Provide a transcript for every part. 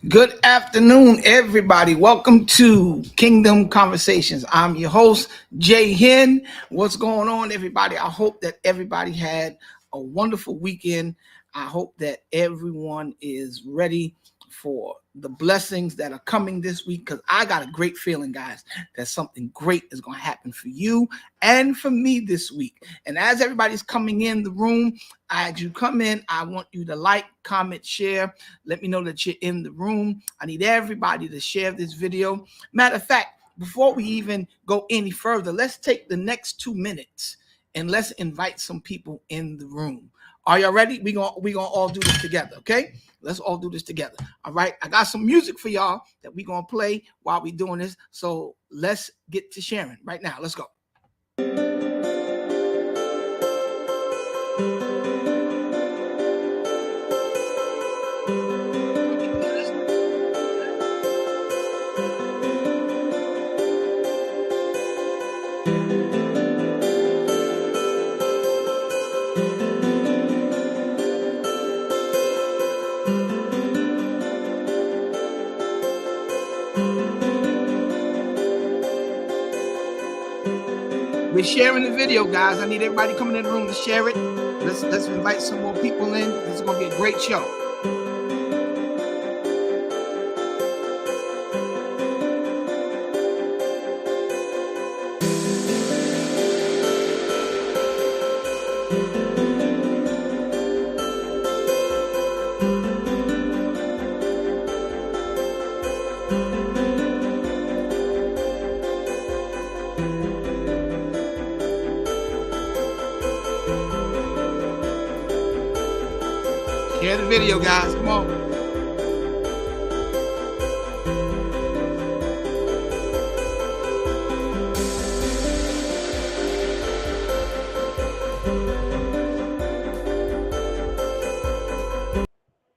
Good afternoon, everybody. Welcome to Kingdom Conversations. I'm your host, Jay Hen. What's going on, everybody? I hope that everybody had a wonderful weekend. I hope that everyone is ready for the blessings that are coming this week because I got a great feeling, guys, that something great is going to happen for you and for me this week. And as everybody's coming in the room, as you come in, I want you to like, comment, share. Let me know that you're in the room. I need everybody to share this video. Matter of fact, before we even go any further, let's take the next 2 minutes and let's invite some people in the room. Are y'all ready? We gonna all do this together, okay? Let's all do this together. All right. I got some music for y'all that we're gonna play while we're doing this. So let's get to sharing right now. Let's go. We're sharing the video, guys. I need everybody coming in the room to share it. Let's invite some more people in. This is gonna be a great show. Share the video, guys. Come on.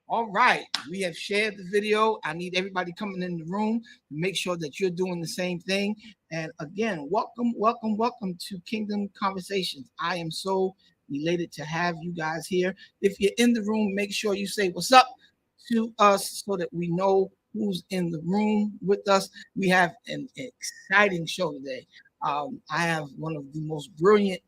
All right, we have shared the video. I need everybody coming in the room to make sure that you're doing the same thing. And again, welcome to Kingdom Conversations. I am so elated to have you guys here. If you're in the room, make sure you say what's up to us so that we know who's in the room with us. We have an exciting show today. I have one of the most brilliant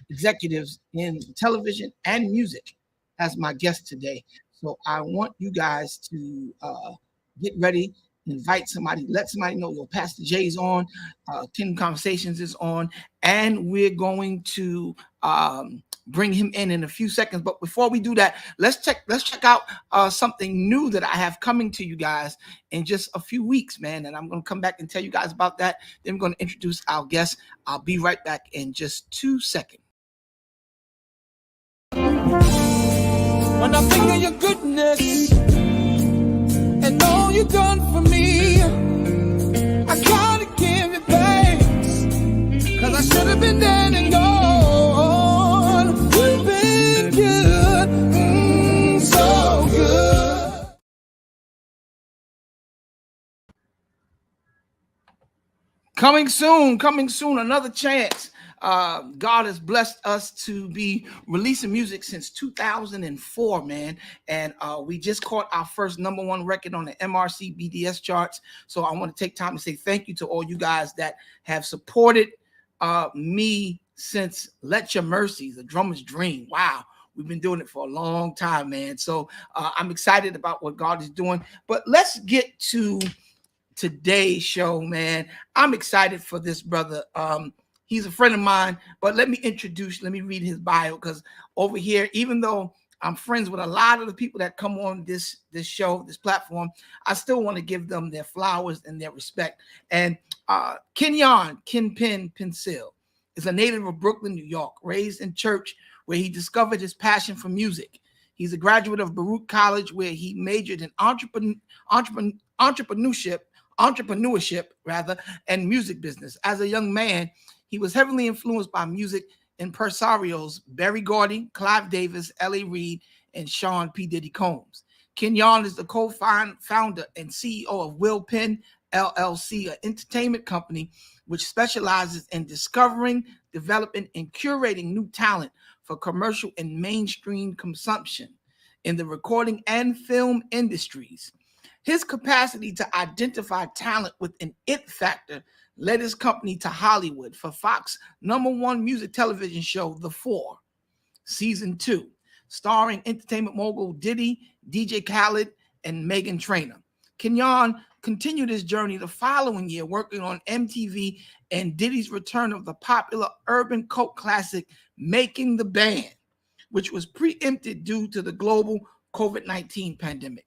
executives in television and music as my guest today. So I want you guys to get ready, invite somebody, let somebody know, yo, Pastor Jay's on, Kingdom Conversations is on, and we're going to bring him in a few seconds. But before we do that, let's check out something new that I have coming to you guys in just a few weeks, man. And I'm going to come back and tell you guys about that. Then we're going to introduce our guest. I'll be right back in just 2 seconds. When I think of your goodness and all you've done for me, I gotta give it thanks, 'cause I should have been dead and gone. You've been good, so good. Coming soon, another chance. God has blessed us to be releasing music since 2004, man. And we just caught our first #1 record on the MRC BDS charts. So I want to take time to say thank you to all you guys that have supported me since Let Your Mercy, The Drummer's Dream. Wow. We've been doing it for a long time, man. So I'm excited about what God is doing. But let's get to today's show, man. I'm excited for this brother. He's a friend of mine, but let me read his bio, because over here, even though I'm friends with a lot of the people that come on this show, this platform, I still want to give them their flowers and their respect. And Kenyan Penceal is a native of Brooklyn, New York, raised in church where he discovered his passion for music. He's a graduate of Baruch College, where he majored in entrepreneurship, and music business. As a young man, he was heavily influenced by music impresarios Berry Gordy, Clive Davis, L.A. Reid, and Sean P. Diddy Combs. Kenyan is the co-founder and CEO of Will Penn LLC, an entertainment company which specializes in discovering, developing, and curating new talent for commercial and mainstream consumption in the recording and film industries. His capacity to identify talent with an it factor led his company to Hollywood for Fox #1 music television show The Four, season 2, starring entertainment mogul Diddy, DJ Khaled, and Megan Trainor. Kenyan continued his journey the following year, working on MTV and Diddy's return of the popular urban cult classic Making the Band, which was preempted due to the global COVID-19 pandemic.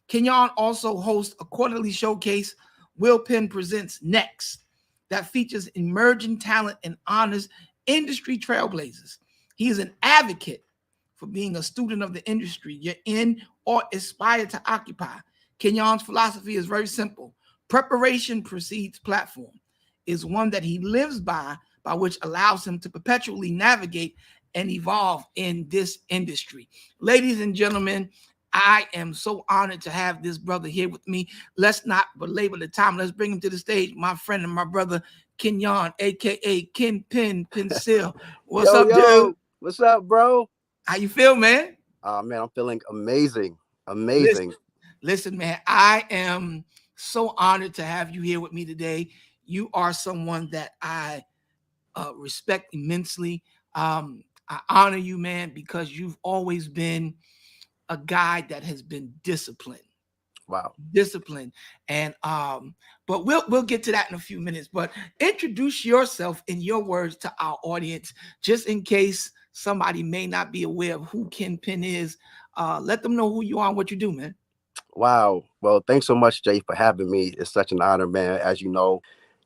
Kenyan also hosts a quarterly showcase, Will Penn Presents Next, that features emerging talent and honors industry trailblazers. He is an advocate for being a student of the industry you're in or aspire to occupy. Kenyan's philosophy is very simple. Preparation precedes platform, is one that he lives by which allows him to perpetually navigate and evolve in this industry. Ladies and gentlemen, I am so honored to have this brother here with me. Let's not belabor the time. Let's bring him to the stage, my friend and my brother, Kenyan, a.k.a. Ken Penceal. What's up, dude? What's up, bro? How you feel, man? Man, I'm feeling amazing. Listen, man, I am so honored to have you here with me today. You are someone that I respect immensely. I honor you, man, because you've always been a guy that has been disciplined. Wow. Disciplined. And but we'll get to that in a few minutes. But introduce yourself in your words to our audience, just in case somebody may not be aware of who Ken Penn is. Let them know who you are and what you do, man. Wow. Well, thanks so much, Jay, for having me. It's such an honor, man. As you know,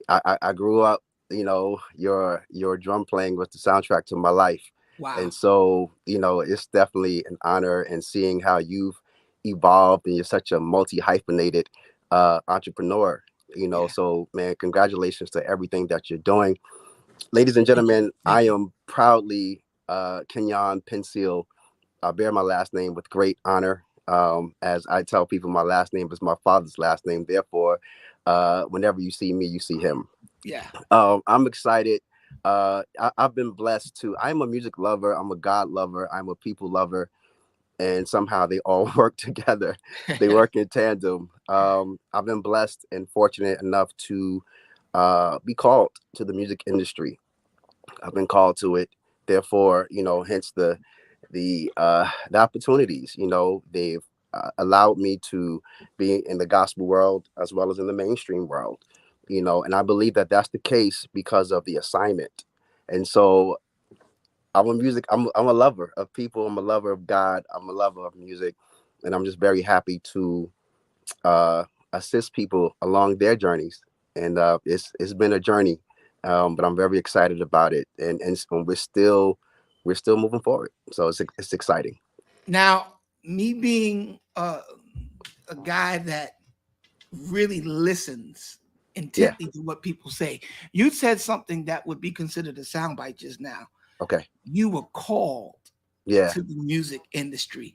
I grew up, your drum playing was the soundtrack to my life. Wow. And so, it's definitely an honor, and seeing how you've evolved, and you're such a multi-hyphenated entrepreneur, Yeah. So, man, congratulations to everything that you're doing. Ladies and gentlemen, I am proudly Kenyan Penceal. I bear my last name with great honor. As I tell people, my last name is my father's last name. Therefore, whenever you see me, you see him. Yeah. I'm excited. I've been blessed too. I'm a music lover. I'm a God lover. I'm a people lover. And somehow they all work together. They work in tandem. I've been blessed and fortunate enough to be called to the music industry. I've been called to it. Therefore, hence the opportunities. They've allowed me to be in the gospel world as well as in the mainstream world. And I believe that that's the case because of the assignment. And so I'm a lover of people. I'm a lover of God. I'm a lover of music. And I'm just very happy to assist people along their journeys. And it's been a journey, but I'm very excited about it. And we're still moving forward. So it's exciting. Now, me being a guy that really listens intently to what people say, you said something that would be considered a soundbite just now. Okay. You were called to the music industry.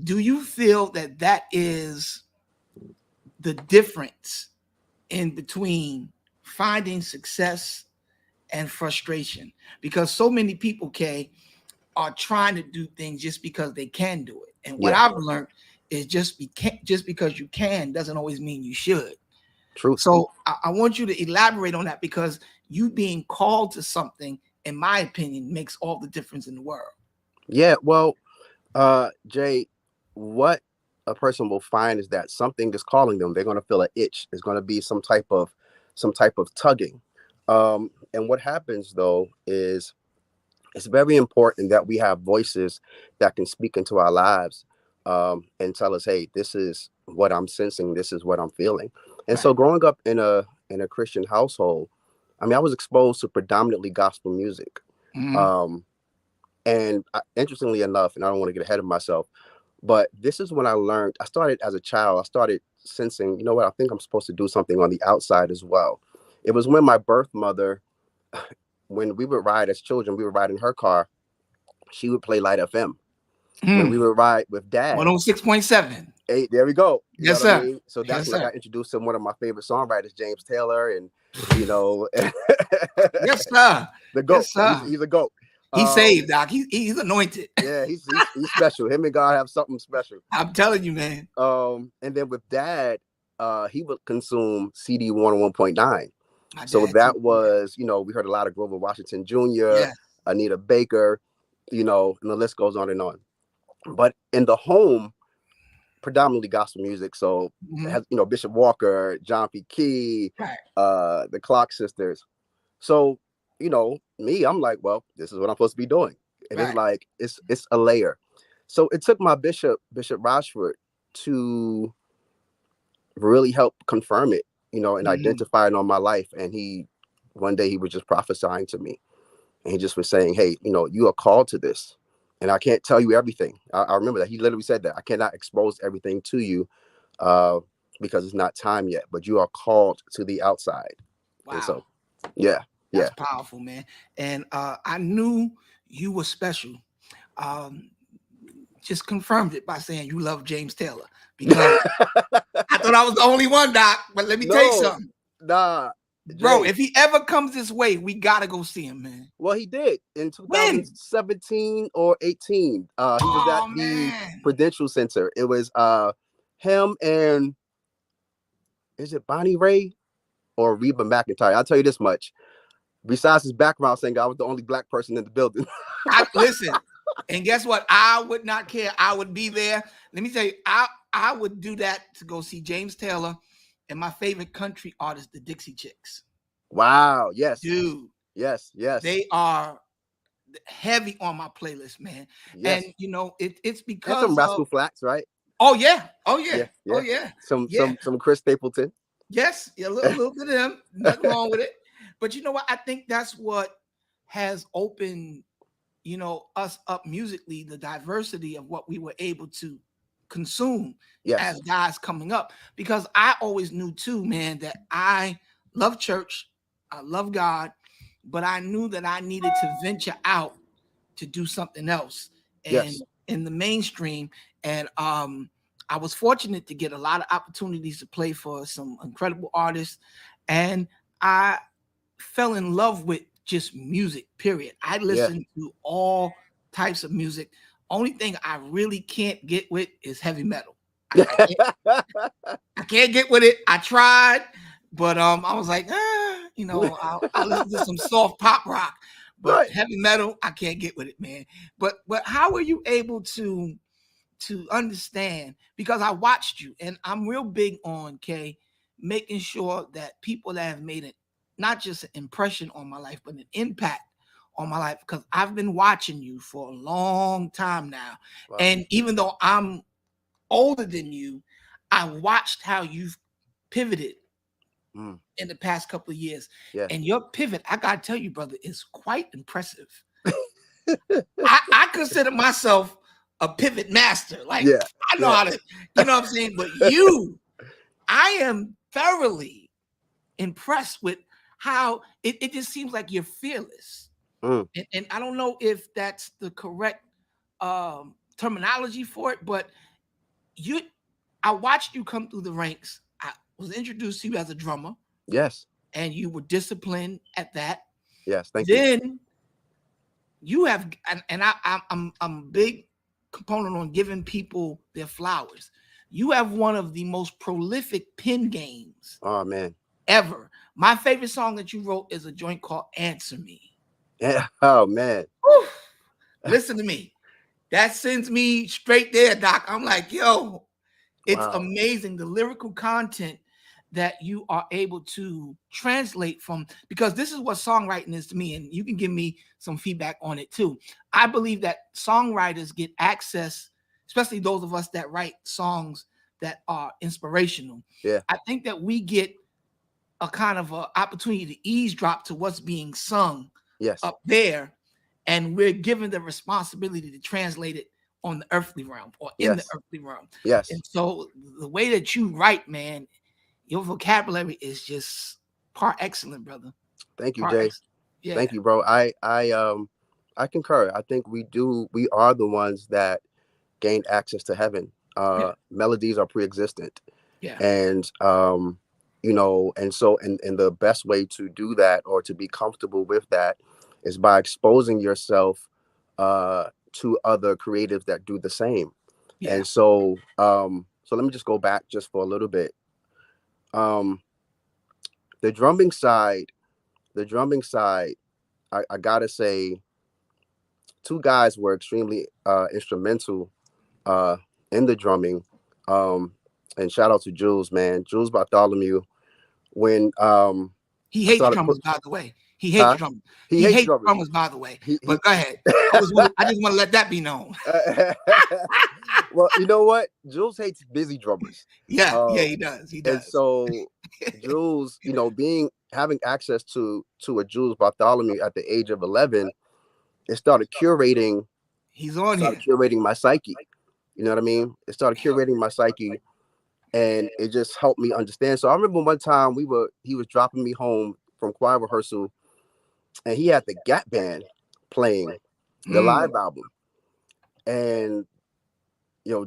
Do you feel that is the difference in between finding success and frustration? Because so many people, Kay, are trying to do things just because they can do it. And what I've learned is just because you can doesn't always mean you should. True. So I want you to elaborate on that, because you being called to something, in my opinion, makes all the difference in the world. Yeah. Well, Jay, what a person will find is that something is calling them. They're going to feel an itch. There's going to be some type of tugging. And what happens though is it's very important that we have voices that can speak into our lives and tell us, hey, this is what I'm sensing. This is what I'm feeling. And so growing up in a Christian household, I mean, I was exposed to predominantly gospel music. And interestingly enough, and I don't want to get ahead of myself, but this is when I learned. I started as a child. I started sensing, you know what, I think I'm supposed to do something on the outside as well. It was when my birth mother, when we would ride as children, we would ride in her car. She would play Light FM. When we would ride with Dad. 106.7. Hey, there we go. You know what I mean? So that's when I got introduced to one of my favorite songwriters, James Taylor, and yes, sir. The GOAT. Yes, sir. He's a GOAT. He's saved, Doc. He's anointed. Yeah, he's special. Him and God have something special. I'm telling you, man. And then with Dad, he would consume CD 101.9. My So dad too. that was, we heard a lot of Grover Washington Jr., Yes. Anita Baker, and the list goes on and on. But in the home, predominantly gospel music. So it Mhm. has, Bishop Walker, John P. Key, Right. the Clock Sisters. So, me, I'm like, well, this is what I'm supposed to be doing. And it's Right. like it's a layer. So it took my Bishop Rochford to really help confirm it, and Mhm. identify it on my life. And one day he was just prophesying to me, and he just was saying, hey, you are called to this, and I can't tell you everything. I remember that he literally said that I cannot expose everything to you, uh, because it's not time yet, but you are called to the outside. And Wow. so, yeah, That's yeah. powerful, man. And I knew you were special. Um, just confirmed it by saying you love James Taylor because I thought I was the only one, Doc. But let me tell you No, something, nah, bro. Jay. If he ever comes this way, we gotta go see him, man. Well, he did in When? 2017 or 18. He was at Oh the man. Prudential Center. It was him and, is it Bonnie Ray or Reba McEntire? I'll tell you this much. Besides his background singer, I was the only black person in the building. I listen, and guess what? I would not care. I would be there. Let me tell you, I would do that to go see James Taylor and my favorite country artist, the Dixie Chicks. Wow. Yes. Dude, Yes. Yes. they are heavy on my playlist, man. And Yes. it's And some because of Rascal Flats, right? oh yeah, oh yeah, Yeah. oh Yeah. yeah, Some yeah. some some Chris Stapleton. Yes, yeah, a little bit of them. Nothing wrong with it. But you know what? I think that's what has opened, us up musically, the diversity of what we were able to consume as Yes. guys coming up. Because I always knew too, man, that I love church, I love God, but I knew that I needed to venture out to do something else and Yes. in the mainstream. And I was fortunate to get a lot of opportunities to play for some incredible artists, and I fell in love with just music, period. I Yeah. listen to all types of music. Only thing I really can't get with is heavy metal. I can't get with it. I tried, but I was like, I'll listen to some soft pop rock, but Right. heavy metal, I can't get with it, man. But how were you able to understand? Because I watched you, and I'm real big on making sure that people that have made it not just an impression on my life, but an impact on my life. Because I've been watching you for a long time now, Wow. and even though I'm older than you, I watched how you've pivoted Mm. in the past couple of years. Yes. And your pivot, I gotta tell you, brother, is quite impressive. I consider myself a pivot master. Like Yeah. I know Yeah. how to, you know what I'm saying? But you, I am thoroughly impressed with how it just seems like you're fearless. Mm. And I don't know if that's the correct terminology for it, but you I watched you come through the ranks. I was introduced to you as a drummer, Yes. and you were disciplined at that. Yes. Thank you. Then you have, and I'm a big component on giving people their flowers. You have one of the most prolific pen games Oh man. ever. My favorite song that you wrote is a joint called "Answer Me." Yeah. Oh man. Whew. Listen to me. That sends me straight there, Doc. I'm like, yo, it's Wow. amazing the lyrical content that you are able to translate from, because this is what songwriting is to me, and you can give me some feedback on it too. I believe that songwriters get access, especially those of us that write songs that are inspirational. Yeah. I think that we get a kind of a opportunity to eavesdrop to what's being sung Yes. up there, and we're given the responsibility to translate it on the earthly realm or in the Yes. earthly realm. Yes. And so the way that you write, man, your vocabulary is just par excellent, brother. Thank you, Par Jay. excellent. Yeah. Thank you, bro. I concur. I think we are the ones that gained access to heaven. Yeah. Melodies are pre-existent. Yeah. And and so and the best way to do that, or to be comfortable with that, is by exposing yourself to other creatives that do the same. Yeah. And so let me just go back just for a little bit. Um, the drumming side, the drumming side, I gotta say, two guys were extremely instrumental uh, in the drumming. Um, and shout out to Jules, man, Jules Bartholomew. When He I hates started drummers, put, by the way. He hates huh? drummers. He He hates hates drummers. drummers, by the way. He But go ahead. I just want to let that be known. well, you know what? Jules hates busy drummers. Yeah, he Um, does. He and does. so Jules, being having access to a Jules Bartholomew at the age of 11, it He's on started here. curating my psyche. You know what I mean? It started curating my psyche, and it just helped me understand. So I remember one time he was dropping me home from choir rehearsal, and he had the Gap Band playing the Mm, live album. And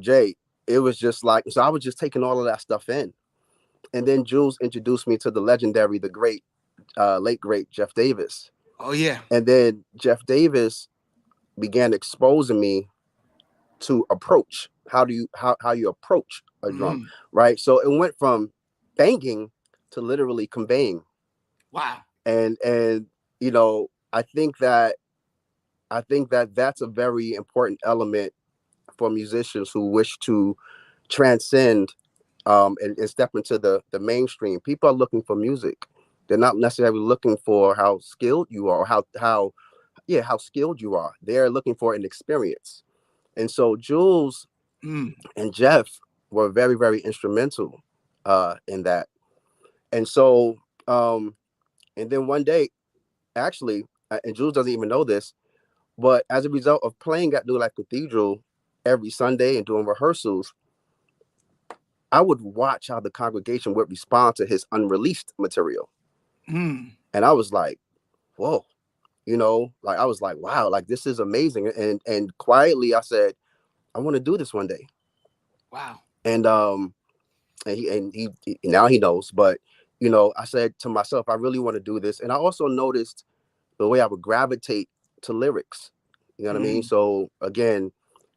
Jay, it was just like, so I was just taking all of that stuff in. And then Jules introduced me to the legendary, the great, late great Jeff Davis. oh yeah. And then Jeff Davis began exposing me to approach. How you approach a drum, Mm, right? So it went from banging to literally conveying. wow. And I think that that's a very important element for musicians who wish to transcend and step into the mainstream. People are looking for music. They're not necessarily looking for how skilled you are, or how skilled you are. They're looking for an experience. And so Jules Mm, and Jeff were very, very instrumental in that. And so, and then one day, actually, and Jules doesn't even know this, but as a result of playing at New Life Cathedral every Sunday and doing rehearsals, I would watch how the congregation would respond to his unreleased material. mm, And I was like, whoa, like I was like, wow, like this is amazing. And quietly I said, I want to do this one day. wow. And now he knows, but I said to myself, I really want to do this. And I also noticed the way I would gravitate to lyrics. You know what I mean? Mm, So again,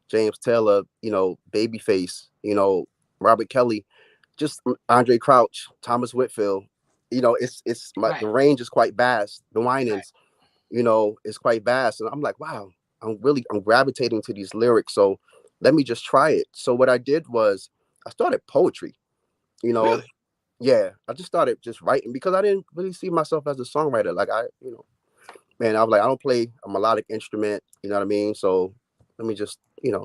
James Taylor, Babyface, Robert Kelly, just Andre Crouch, Thomas Whitfield. The right, range is quite vast. The right. whinings, is quite vast. And I'm like, wow, I'm gravitating to these lyrics. So let me just try it. So what I did was I started poetry, you know. Really? Yeah, I just started just writing because I didn't really see myself as a songwriter. Like man, I was like, I don't play a melodic instrument, you know what I mean? So let me just,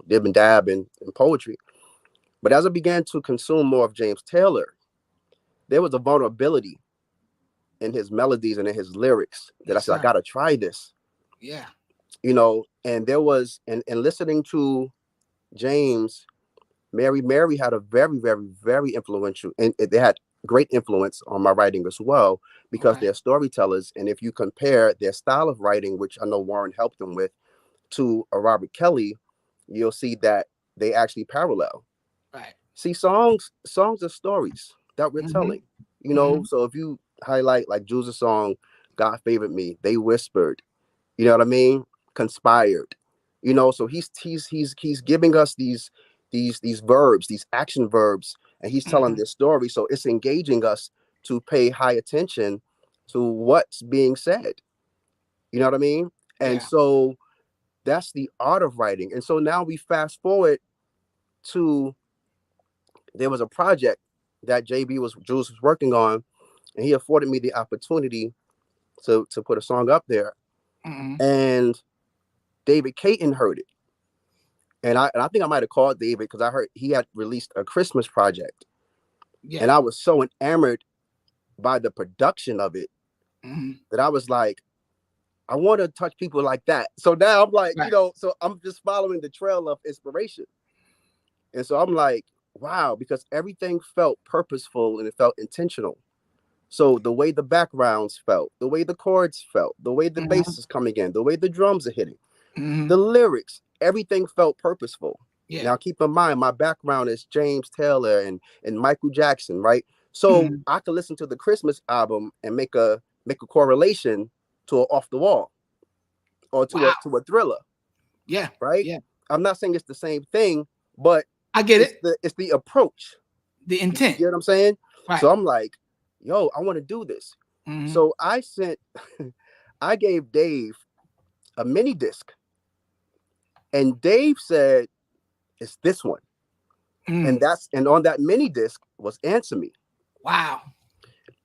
dib and dab in poetry. But as I began to consume more of James Taylor, there was a vulnerability in his melodies and in his lyrics that I Yes, said, I sir. gotta try this, Yeah. and there was and listening to James, Mary had a very, very, very influential, and they had great influence on my writing as well because Okay. they're storytellers. And if you compare their style of writing, which I know Warren helped them with, to a Robert Kelly, you'll see that they actually parallel. Right. See, songs are stories that we're Mm-hmm. telling, Mm-hmm. so if you highlight like Jules' song, God Favored Me, They Whispered, you know what I mean? Conspired. So he's giving us these verbs, these action verbs, and he's telling Mm-hmm. this story. So it's engaging us to pay high attention to what's being said. You know what I mean? And Yeah. so that's the art of writing. And so now we fast forward to, there was a project that Jules was working on, and he afforded me the opportunity to put a song up there. Mm-hmm. And David Caton heard it. And I think I might have called David because I heard he had released a Christmas project. Yeah. And I was so enamored by the production of it Mm-hmm. that I was like, I want to touch people like that. So now I'm like, Right. so I'm just following the trail of inspiration. And so I'm like, wow, because everything felt purposeful and it felt intentional. So the way the backgrounds felt, the way the chords felt, the way the Mm-hmm. bass is coming in, the way the drums are hitting, Mm-hmm. the lyrics, everything felt purposeful. Yeah. Now, keep in mind, my background is James Taylor and Michael Jackson, right? So Mm-hmm. I could listen to the Christmas album and make a correlation to a Off the Wall or to Wow. a Thriller, Yeah. right? Yeah. I'm not saying it's the same thing, but I get it's it. the approach. The You intent. get what I'm saying? Right. So I'm like, yo, I want to do this. Mm-hmm. So I sent, I gave Dave a mini disc, and Dave said, it's this one. Mm. And on that mini disc was Answer Me. Wow.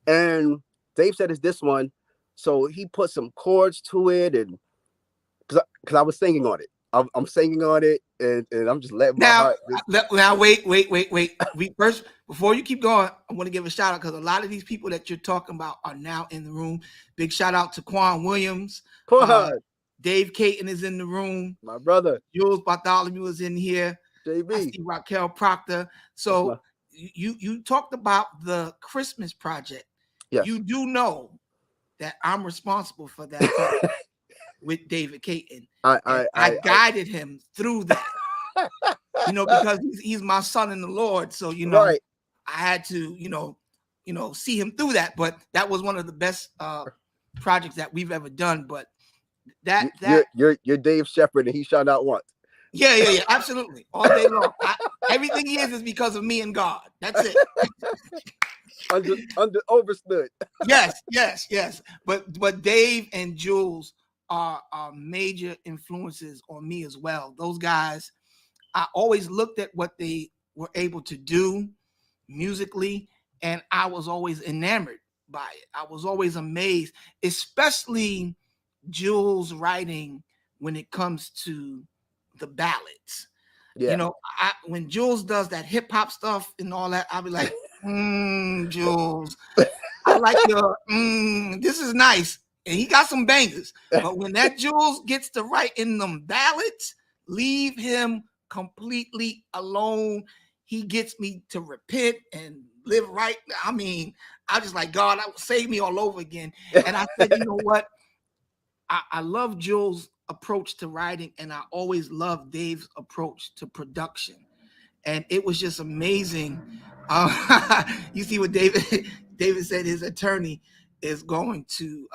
And Dave said it's this one. So he put some chords to it, and because I was singing on it. I'm singing on it, and I'm just letting my Now, heart just now, wait. We first, before you keep going, I want to give a shout out because a lot of these people that you're talking about are now in the room. Big shout out to Quan Williams. Uh, Quan, Dave Caton is in the room. my brother, Jules Bartholomew is in here. I JB. see Raquel Proctor. That's So my you talked about the Christmas project. You yes. do know that I'm responsible for that project with David Caton, I and I I I, guided him through that. I Because he's my son in the Lord. So, right. I had to, see him through that. But that was one of the best projects that we've ever done. But that You're Dave Shepard, and he shot out once. yeah, absolutely. All day long. Everything he is because of me and God. That's it. Under overstood. Yes. But Dave and Jules are major influences on me as well. Those guys, I always looked at what they were able to do musically, and I was always enamored by it. I was always amazed, especially Jules' writing when it comes to the ballads. Yeah. When Jules does that hip hop stuff and all that, I'll be like, Jules, I like your this is nice. And he got some bangers. But when that Jules gets to write in them ballads, leave him completely alone. He gets me to repent and live right. I mean, I just like, God, save me all over again. And I said, you know what? I love Jules' approach to writing, and I always loved Dave's approach to production. And it was just amazing. You see what David said his attorney is going to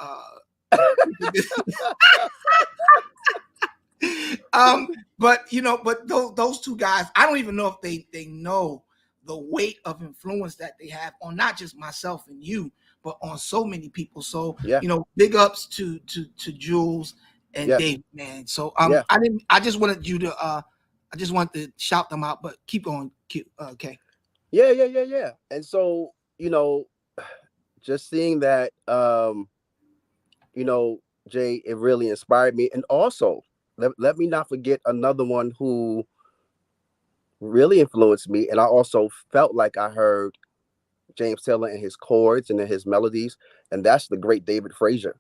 but those two guys, I don't even know if they know the weight of influence that they have on not just myself and you, but on so many people. So Yeah. big ups to Jules and Yes. Dave, man. So Yeah. I just wanted you to I just wanted to shout them out, but keep going. Okay. Yeah. And so, just seeing that, Jay, it really inspired me. And also, let me not forget another one who really influenced me. And I also felt like I heard James Taylor and his chords and in his melodies. And that's the great David Frazier.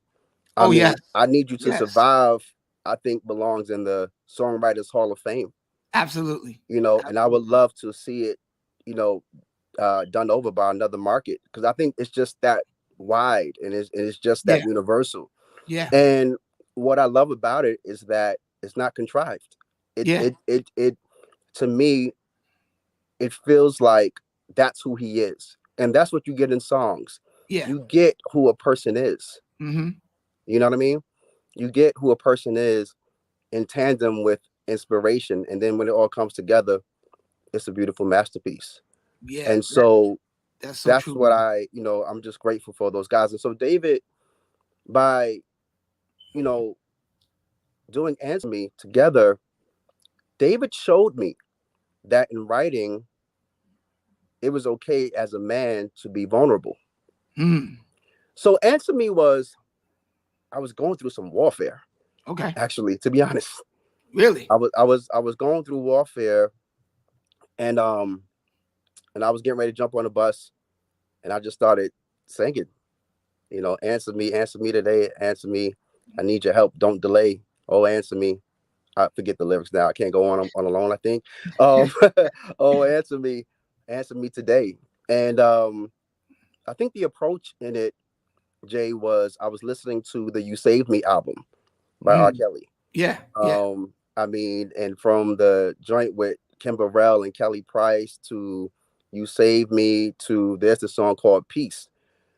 I Oh mean, yes, I Need You to yes, Survive, I think belongs in the Songwriters Hall of Fame, absolutely, and I would absolutely. love to see it, you know, done over by another market, because I think it's just that wide, and it's just Yeah, that universal. yeah, And what I love about it is that it's not contrived. yeah, It to me, it feels like that's who he is, and that's what you get in songs. yeah. You get who a person is. Mm-hmm. You know what I mean? You get who a person is in tandem with inspiration, and then when it all comes together, it's a beautiful masterpiece. Yeah, And so that's so that's true, what man. I'm just grateful for those guys. And so David, by you know doing Answer Me together, David showed me that in writing it was okay as a man to be vulnerable. Mm, So Answer Me was, I was going through some warfare, okay, actually, to be honest. really? I was going through warfare, and I was getting ready to jump on a bus, and I just started singing. Answer me today, answer me. I need your help. Don't delay. Oh, answer me. I forget the lyrics now. I can't go on alone, I think. Um, oh, answer me today. And I think the approach in it, Jay, was I was listening to the You Saved Me album by R. Mm, Kelly. yeah, I mean, and from the joint with Kim Burrell and Kelly Price to You Save Me to there's a song called Peace.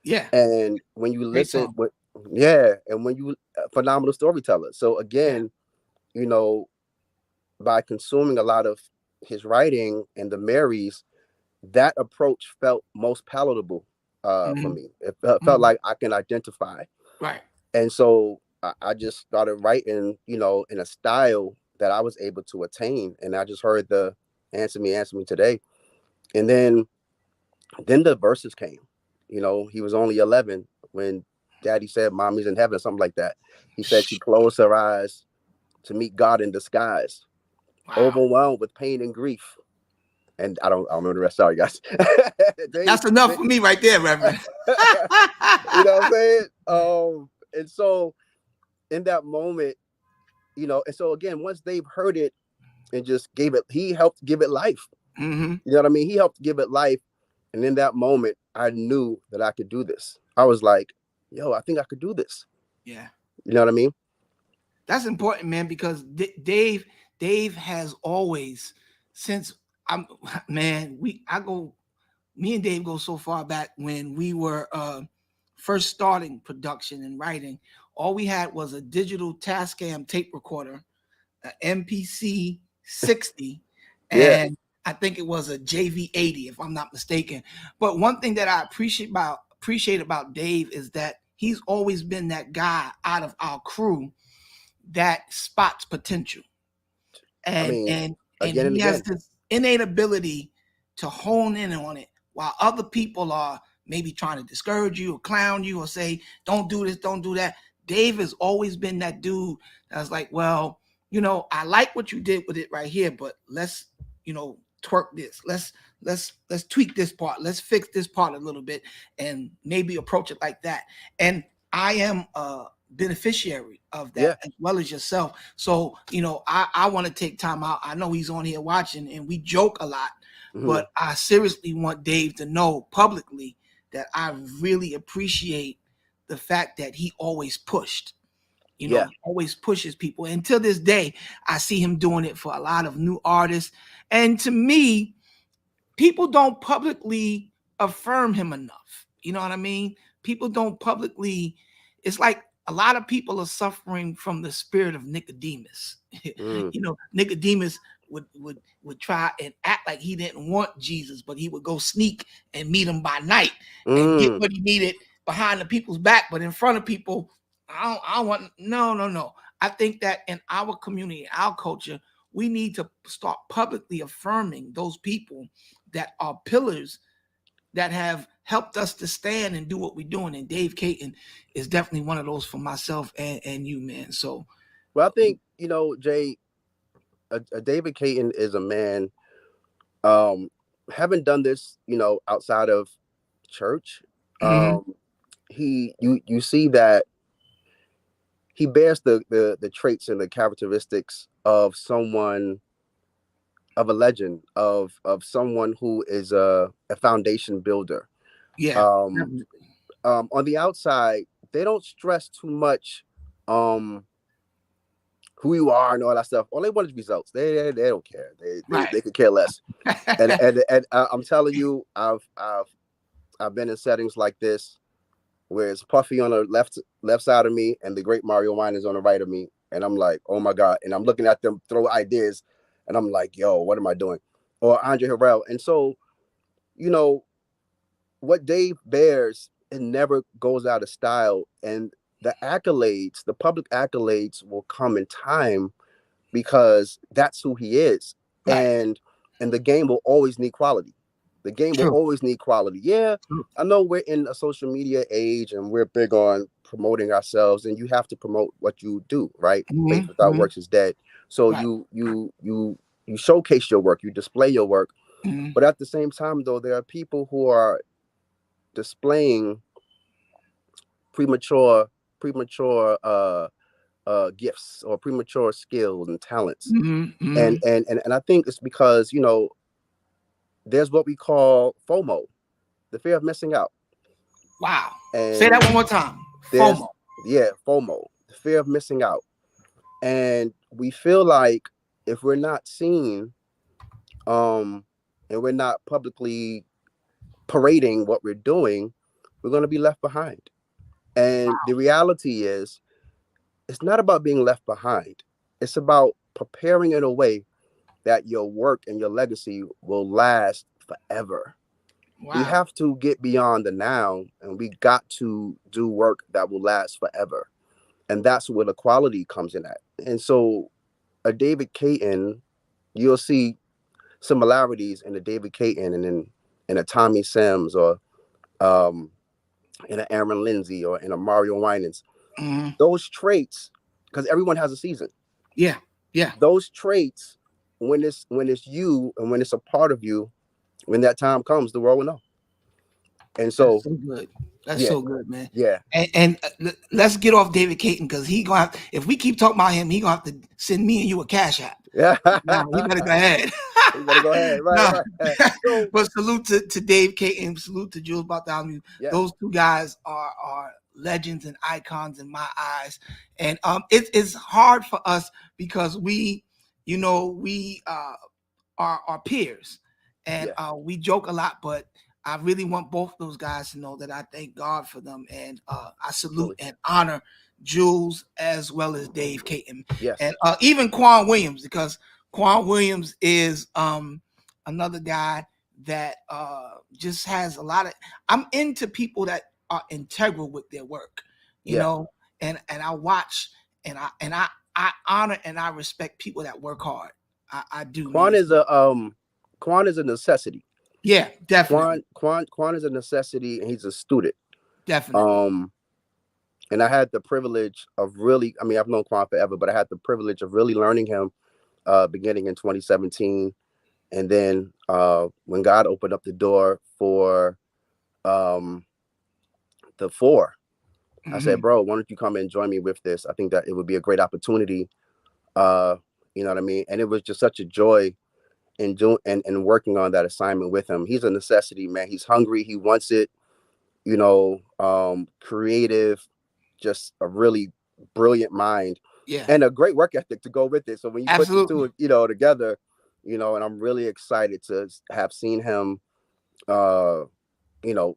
yeah. And when you Great listen song. with yeah, and when you phenomenal storyteller. So Yeah, again, you know, by consuming a lot of his writing and the Marys, that approach felt most palatable for Mhm. me. It felt Mhm. like I can identify. Right. And so I just started writing, in a style that I was able to attain. And I just heard the answer me today. And then the verses came. He was only 11 when daddy said mommy's in heaven or something like that. He said she closed her eyes to meet God in disguise, Wow. overwhelmed with pain and grief. And I don't know the rest. Sorry, guys. they, That's enough they for me right there, Reverend. you know what I'm saying? And so in that moment, and so again, once they've heard it and just gave it, he helped give it life. Hmm. You know what I mean? He helped give it life. And in that moment, I knew that I could do this. I was like, yo, I think I could do this. Yeah. You know what I mean? That's important, man, because Dave has always, since I'm man, I go, me and Dave go so far back when we were first starting production and writing. All we had was a digital Tascam tape recorder, an MPC 60, Yeah. and I think it was a JV 80, if I'm not mistaken. But one thing that I appreciate about Dave is that he's always been that guy out of our crew that spots potential, I and mean, and and again and he has again. this innate ability to hone in on it, while other people are maybe trying to discourage you or clown you or say don't do this, don't do that. Dave has always been that dude that's like, well, I like what you did with it right here, but let's twerk this, let's tweak this part, let's fix this part a little bit, and maybe approach it like that. And I am beneficiary of Yeah. that as well as yourself. So, I want to take time out. I know he's on here watching and we joke a lot, Hmm. but I seriously want Dave to know publicly that I really appreciate the fact that he always pushed. Yeah. He always pushes people. And to this day, I see him doing it for a lot of new artists. And to me, people don't publicly affirm him enough. You know what I mean? People don't publicly, it's like a lot of people are suffering from the spirit of Nicodemus. Mm. Nicodemus would try and act like he didn't want Jesus, but he would go sneak and meet him by night and get Mm. what he needed behind the people's back, but in front of people, I don't want no, no, no. I think that in our community, our culture, we need to start publicly affirming those people that are pillars that have helped us to stand and do what we're doing. And Dave Caton is definitely one of those for myself and you, man. So, Well, I think, Jay, a David Caton is a man, haven't done this, outside of church. mhm, Um, you see that he bears the traits and the characteristics of someone, of a legend, of someone who is a foundation builder. yeah, Um, definitely. on the outside, they don't stress too much um who you are and all that stuff. All they want is results. They don't care. They Right. could care less. And I'm telling you, I've been in settings like this where it's Puffy on the left side of me and the great Mario Wine is on the right of me, and I'm like, oh my god, and I'm looking at them throw ideas, and I'm like, yo, what am I doing? Or Andre Harrell, and so you know what Dave bears, it never goes out of style, and the public accolades will come in time because that's who he is. Right. And the game will always need quality. The game will True. always need quality. Yeah, True. I know we're in a social media age and we're big on promoting ourselves, and you have to promote what you do, right? Hmm. Faith without Hmm. works is dead. So Right. you showcase your work, you display your work, Hmm. but at the same time though, there are people who are displaying premature gifts or premature skills and talents. Hmm. And Hmm. and I think it's because, there's what we call FOMO, the fear of missing out. Wow. Say And that one more time. there's FOMO. yeah, FOMO, the fear of missing out. And we feel like if we're not seen, um, and we're not publicly parading what we're doing, we're gonna be left behind. And the reality is it's not about being left behind. It's about preparing in a way that your work and your legacy will last forever. We Wow. have to get beyond the now, and we got to do work that will last forever. And that's where the quality comes in at. And so a David Caton, you'll see similarities in a David Caton and in a Tommy Sims, or um, in an Aaron Lindsay, or in a Mario Winans. Hmm. Those traits, because everyone has a season. Yeah. Yeah. Those traits, when it's you and when it's a part of you, when that time comes, the world will know. And That's so, so good. That's yeah, so good, man. yeah, And let's get off David Caton because he gonna have, if we keep talking about him, he gonna have to send me and you a cash app. yeah. No, you better go ahead. You better go ahead. Right, No, right. So, but salute to Dave Caton, salute to Jules Bartholomew. yeah, Those two guys are legends and icons in my eyes. And it's hard for us because we our peers, and yeah, we joke a lot, but I really want both those guys to know that I thank God for them, and I salute absolutely. and honor Jules as well as Dave Caton, and Yes, even Quan Williams, because Quan Williams is another guy that just has a lot of. I'm into people that are integral with their work, you yeah. know, and I watch and I honor and I respect people that work hard. I do, Quan man. is a Quan is a necessity. Yeah, definitely, Quan is a necessity, and he's a student. definitely. Um, and I had the privilege of really, I mean, I've known Quan forever, but I had the privilege of really learning him beginning in 2017. And then when God opened up the door for um, the four, I said, Hmm. bro, why don't you come and join me with this? I think that it would be a great opportunity. Uh, you know what I mean? And it was just such a joy in doing and working on that assignment with him. He's a necessity, man. He's hungry. He wants it, creative, just a really brilliant mind Yeah, and a great work ethic to go with it. So when you put the absolutely. two, together, and I'm really excited to have seen him, uh,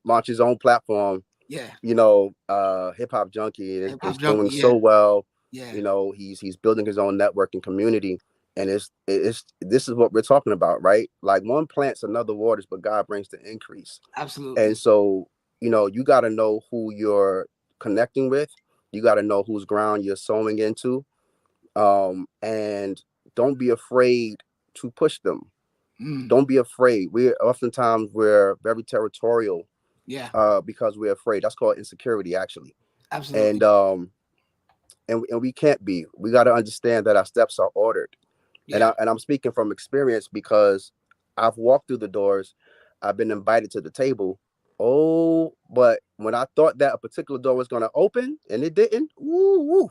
launch his own platform, Yeah, Hip Hop Junkie, and hip it's hop doing junkie. Yeah, so well. yeah, He's building his own network and community. And it's this is what we're talking about, right? Like one plants, another waters, but God brings the increase. And absolutely. so, you got to know who you're connecting with. You got to know whose ground you're sowing into. And don't be afraid to push them. Mm, Don't be afraid. We're very territorial yeah, because we're afraid. That's called insecurity, actually. And absolutely. um, and we can't be. We got to understand that our steps are ordered. And Yeah, I'm speaking from experience because I've walked through the doors. I've been invited to the table. Oh, but when I thought that a particular door was going to open and it didn't, woo, woo,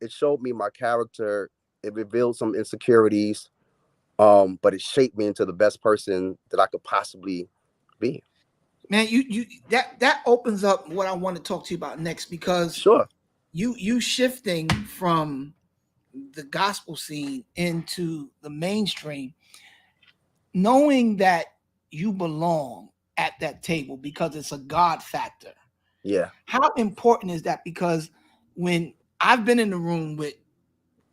it showed me my character. It revealed some insecurities, but it shaped me into the best person that I could possibly be. man. You that opens up what I want to talk to you about next, because Sure. you shifting from the gospel scene into the mainstream, knowing that you belong at that table because it's a God factor. Yeah. How important is that? Because when I've been in the room with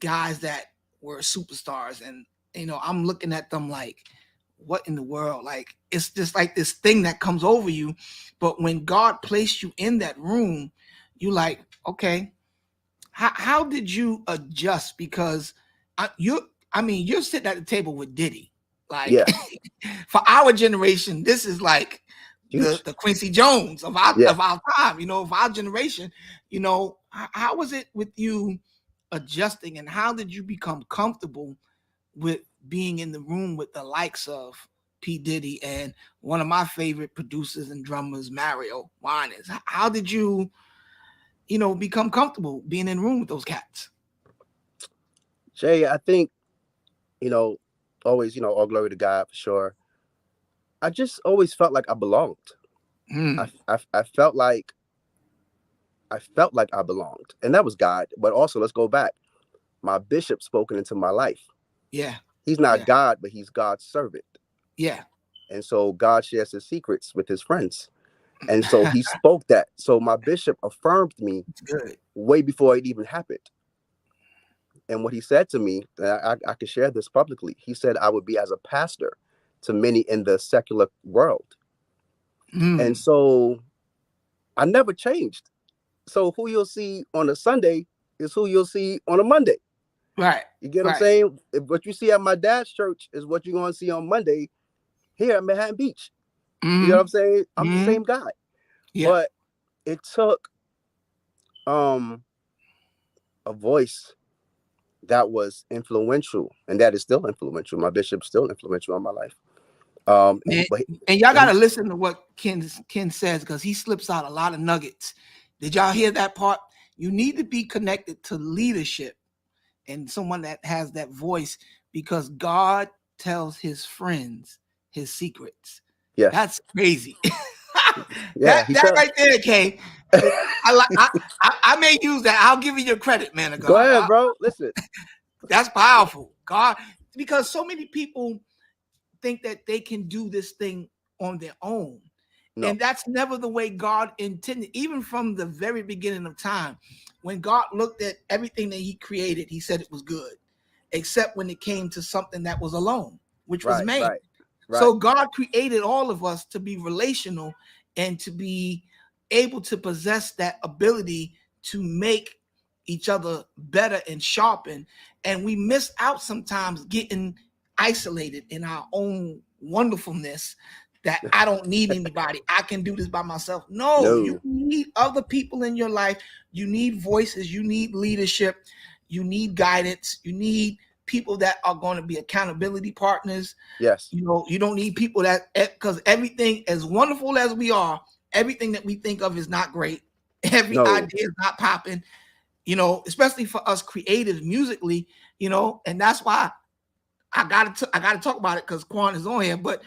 guys that were superstars, and I'm looking at them like, what in the world? Like, it's just like this thing that comes over you. But when God placed you in that room, you like, okay, how did you adjust? Because you're sitting at the table with Diddy. Like, Yeah. for our generation, this is like the Huge. the Quincy Jones of our Yeah. of our time, of our generation. How was it with you adjusting, and how did you become comfortable with being in the room with the likes of P. Diddy and one of my favorite producers and drummers, Mario Winans? How did you, become comfortable being in the room with those cats? Jay, I think, you know, always, all glory to God for sure. I just always felt like I belonged. Mm, I felt like I belonged, and that was God. But also, let's go back. My bishop spoken into my life. yeah, He's not yeah, God, but he's God's servant, yeah. and so God shares his secrets with his friends, and so he spoke that. So my bishop affirmed me It's good. way before it even happened. And what he said to me, and I can share this publicly. He said I would be as a pastor to many in the secular world. And Mm, so I never changed. So who you'll see on a Sunday is who you'll see on a Monday. right, You get what I'm right. saying? If what you see at my dad's church is what you're going to see on Monday here at Manhattan Beach. You know what Mm-hmm. I'm saying? I'm the Mm-hmm. same guy. Yeah. But it took um a voice that was influential, and that is still influential. My bishop's still influential on my life. And, But and y'all he, gotta listen to what Ken says because he slips out a lot of nuggets. Did y'all hear that part? You need to be connected to leadership and someone that has that voice because God tells his friends his secrets. yes, That's crazy. yeah, he That tell. right there, Kay. I like I may use that. I'll give you your credit, man of Go God. ahead, bro. Listen, That's powerful. God, because so many people think that they can do this thing on their own. no, And that's never the way God intended, even from the very beginning of time. When God looked at everything that he created, he said it was good, except when it came to something that was alone, which was right, man. right, right. So God created all of us to be relational and to be able to possess that ability to make each other better and sharpen. And we miss out sometimes getting isolated in our own wonderfulness that I don't need anybody. I can do this by myself. No, you No, need other people in your life. You need voices. You need leadership. You need guidance. You need people that are going to be accountability partners. yes, You know, you don't need people that, because everything, as wonderful as we are, everything that we think of is not great. Every no, idea is not popping, especially for us creatives musically, and that's why I gotta talk about it because Quan is on here. But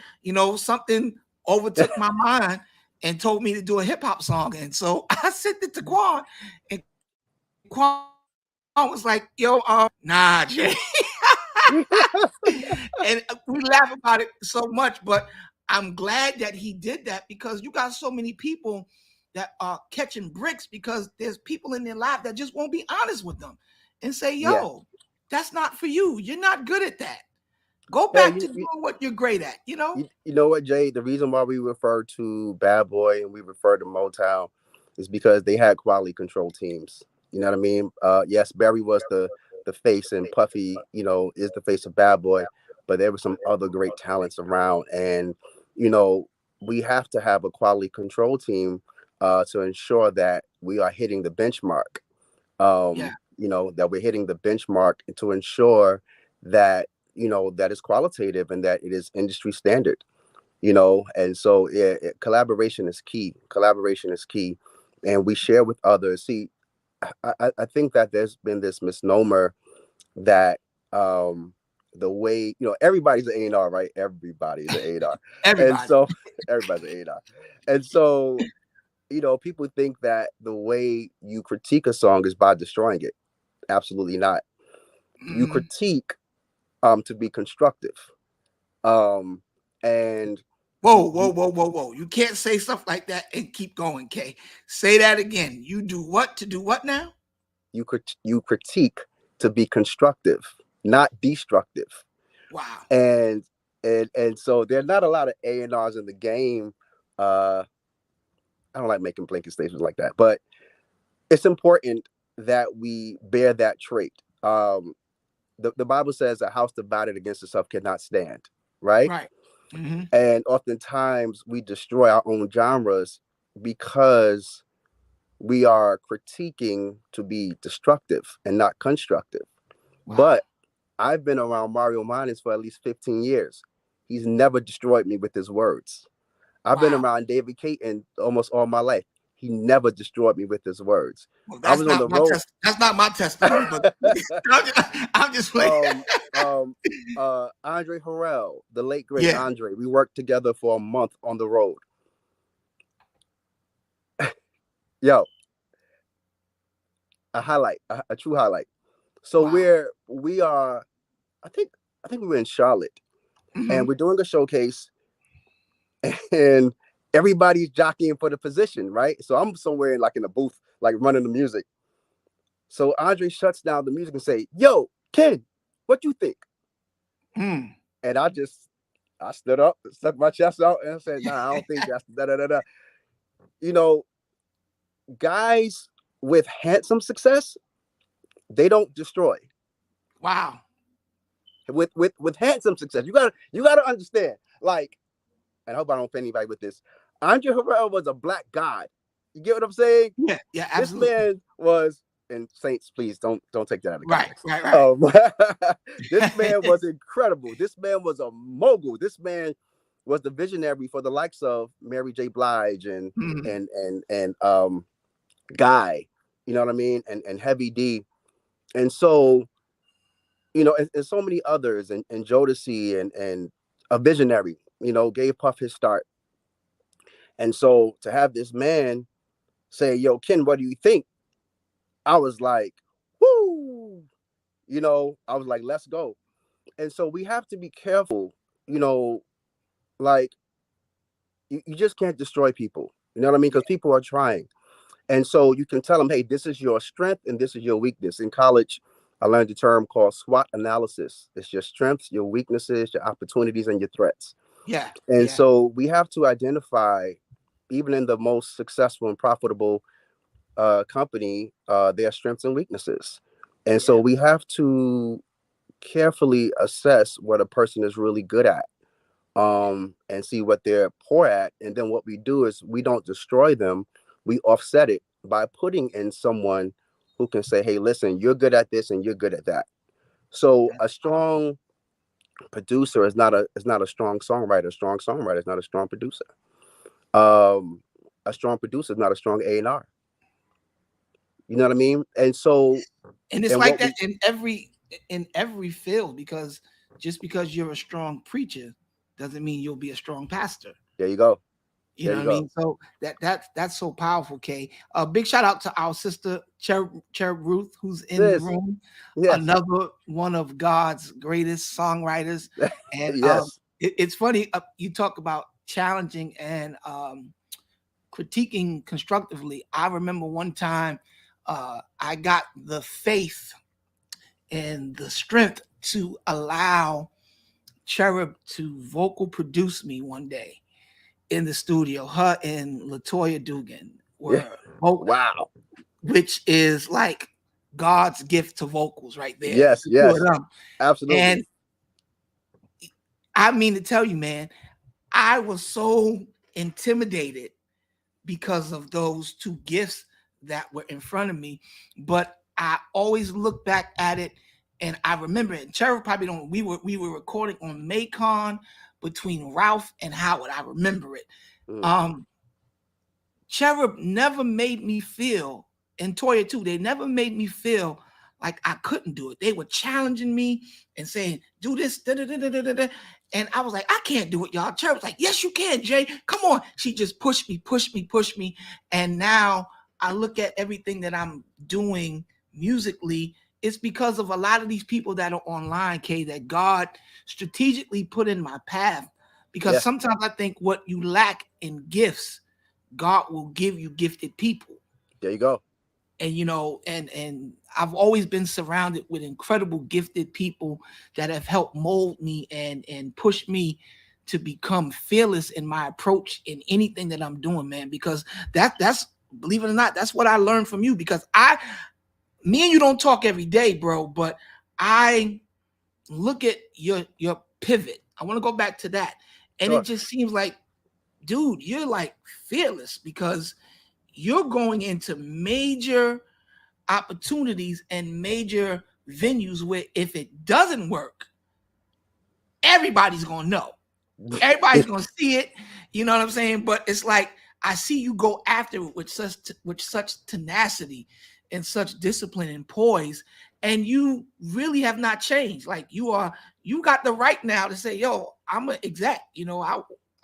something overtook my mind and told me to do a hip hop song, and so I sent it to Quan, and Quan was like, "Yo, nah, Jay," and we laugh about it so much. But I'm glad that he did that because you got so many people that are catching bricks because there's people in their life that just won't be honest with them and say, yeah, "Yo, that's not for you. You're not good at that. Go yeah. back to doing what you're great at." You know what, Jay? The reason why we refer to Bad Boy and we refer to Motown is because they had quality control teams. You know what I mean? Yes, Barry was the face, and Puffy, is the face of Bad Boy, but there were some other great talents around, and you know, we have to have a quality control team to ensure that we are hitting the benchmark. Yeah. That we're hitting the benchmark to ensure that that is qualitative and that it is industry standard. And so yeah, collaboration is key. Collaboration is key, and we share with others. See, I think that there's been this misnomer that um the way everybody's an A&R, right? Everybody's an A&R, and Everybody. so everybody's an A&R, and so people think that the way you critique a song is by destroying it. Absolutely not. You Mhm. critique to be constructive. And Whoa, you whoa, you whoa, whoa, whoa. You can't say stuff like that and keep going, Kay. Say that again. You do what to do what now? you critique to be constructive, not destructive. Wow. And so there are not a lot of A&Rs in the game. uh I don't like making blanket statements like that, but it's important that we bear that trait. The Bible says a house divided against itself cannot stand, right? Right. Hmm. And oftentimes we destroy our own genres because we are critiquing to be destructive and not constructive. Wow. But I've been around Mario Minus for at least 15 years. He's never destroyed me with his words. I've been Wow. around David Caton almost all my life. He never destroyed me with his words. Well, I that's was on not the my road. test. That's not my testimony, but I'm just playing. um, um, Andre Harrell, the late great Yeah. Andre, we worked together for a month on the road. Yo, a highlight, a true highlight. So Wow. we are, I think, we were in Charlotte, and Hmm. we're doing a showcase, and everybody's jockeying for the position, right? So I'm somewhere in a booth, like running the music. So Andre shuts down the music and say, "Yo, Ken, what you think?" Hmm. And I stood up, stuck my chest out, and said, "Nah, I don't think that's da da da da." You know, guys with handsome success, they don't destroy. Wow. With handsome success, you gotta understand. Like, and I hope I don't offend anybody with this. Andre Harrell was a black god. You get what I'm saying? Yeah, yeah, This absolutely. man was, and Saints, please don't take that out of Right, context. right, right. This man was incredible. This man was a mogul. This man was the visionary for the likes of Mary J. Blige and Mhm. Guy. You know what I mean? And Heavy D. And so, and so many others, and Jodeci, and a visionary. Gave Puff his start. And so to have this man say, "Yo, Ken, what do you think?" I was like, "Whoo!" I was like, "Let's go." And so we have to be careful, you know, like you just can't destroy people. You know what I mean? Yeah, Because people are trying. And so you can tell them, "Hey, this is your strength and this is your weakness." In college, I learned a term called SWOT analysis. It's your strengths, your weaknesses, your opportunities, and your threats. yeah, And yeah, so we have to identify, even in the most successful and profitable company, their strengths and weaknesses. And so yeah. we have to carefully assess what a person is really good at, Yeah. and see what they're poor at. And then what we do is we don't destroy them, we offset it by putting in someone who can say, "Hey, listen, you're good at this and you're good at that." So That's a powerful. strong producer is not a strong songwriter. A strong songwriter is not a strong producer. um a strong producer is not a strong A&R. You know what I mean? And so, And it's and like what that we in every field, because just because you're a strong preacher doesn't mean you'll be a strong pastor. there you go. You There know you what I go. mean? So that's so powerful, Kay. A big shout out to our sister Cherub Ruth, who's in the Sis, room. yes. Another one of God's greatest songwriters. And Yes. it's funny, you talk about challenging and critiquing constructively. I remember one time I got the faith and the strength to allow Cherub to vocal produce me one day in the studio. Her and Latoya Dugan Yeah. were both, Wow. which is like God's gift to vocals right there. Yes, The two of yes. them. Absolutely. And I mean to tell you, man, I was so intimidated because of those two gifts that were in front of me. But I always look back at it and I remember it. Cherub probably don't. We were recording on Macon between Ralph and Howard. I remember it. Mm. Um, Cherub never made me feel, and Toya too, they never made me feel like I couldn't do it. They were challenging me and saying, do this, da, da, da, da, da, da. And I was like, I can't do it, y'all. Cherub was like, yes, you can, Jay. Come on. She just pushed me, pushed me, pushed me. And now I look at everything that I'm doing musically. It's because of a lot of these people that are online, Kay, that God strategically put in my path. Because Yeah. sometimes I think what you lack in gifts, God will give you gifted people. There you go. And and I've always been surrounded with incredible gifted people that have helped mold me and push me to become fearless in my approach in anything that I'm doing, man. Because that's believe it or not, that's what I learned from you. Because me and you don't talk every day, bro, but I look at your pivot. I want to go back to that. And it Sure. just seems like, dude, you're like fearless because you're going into major opportunities and major venues where if it doesn't work, everybody's gonna know. Everybody's gonna see it. You know what I'm saying? But it's like I see you go after it with such tenacity and such discipline and poise, and you really have not changed. Like you got the right now to say, "Yo, I'm an exec."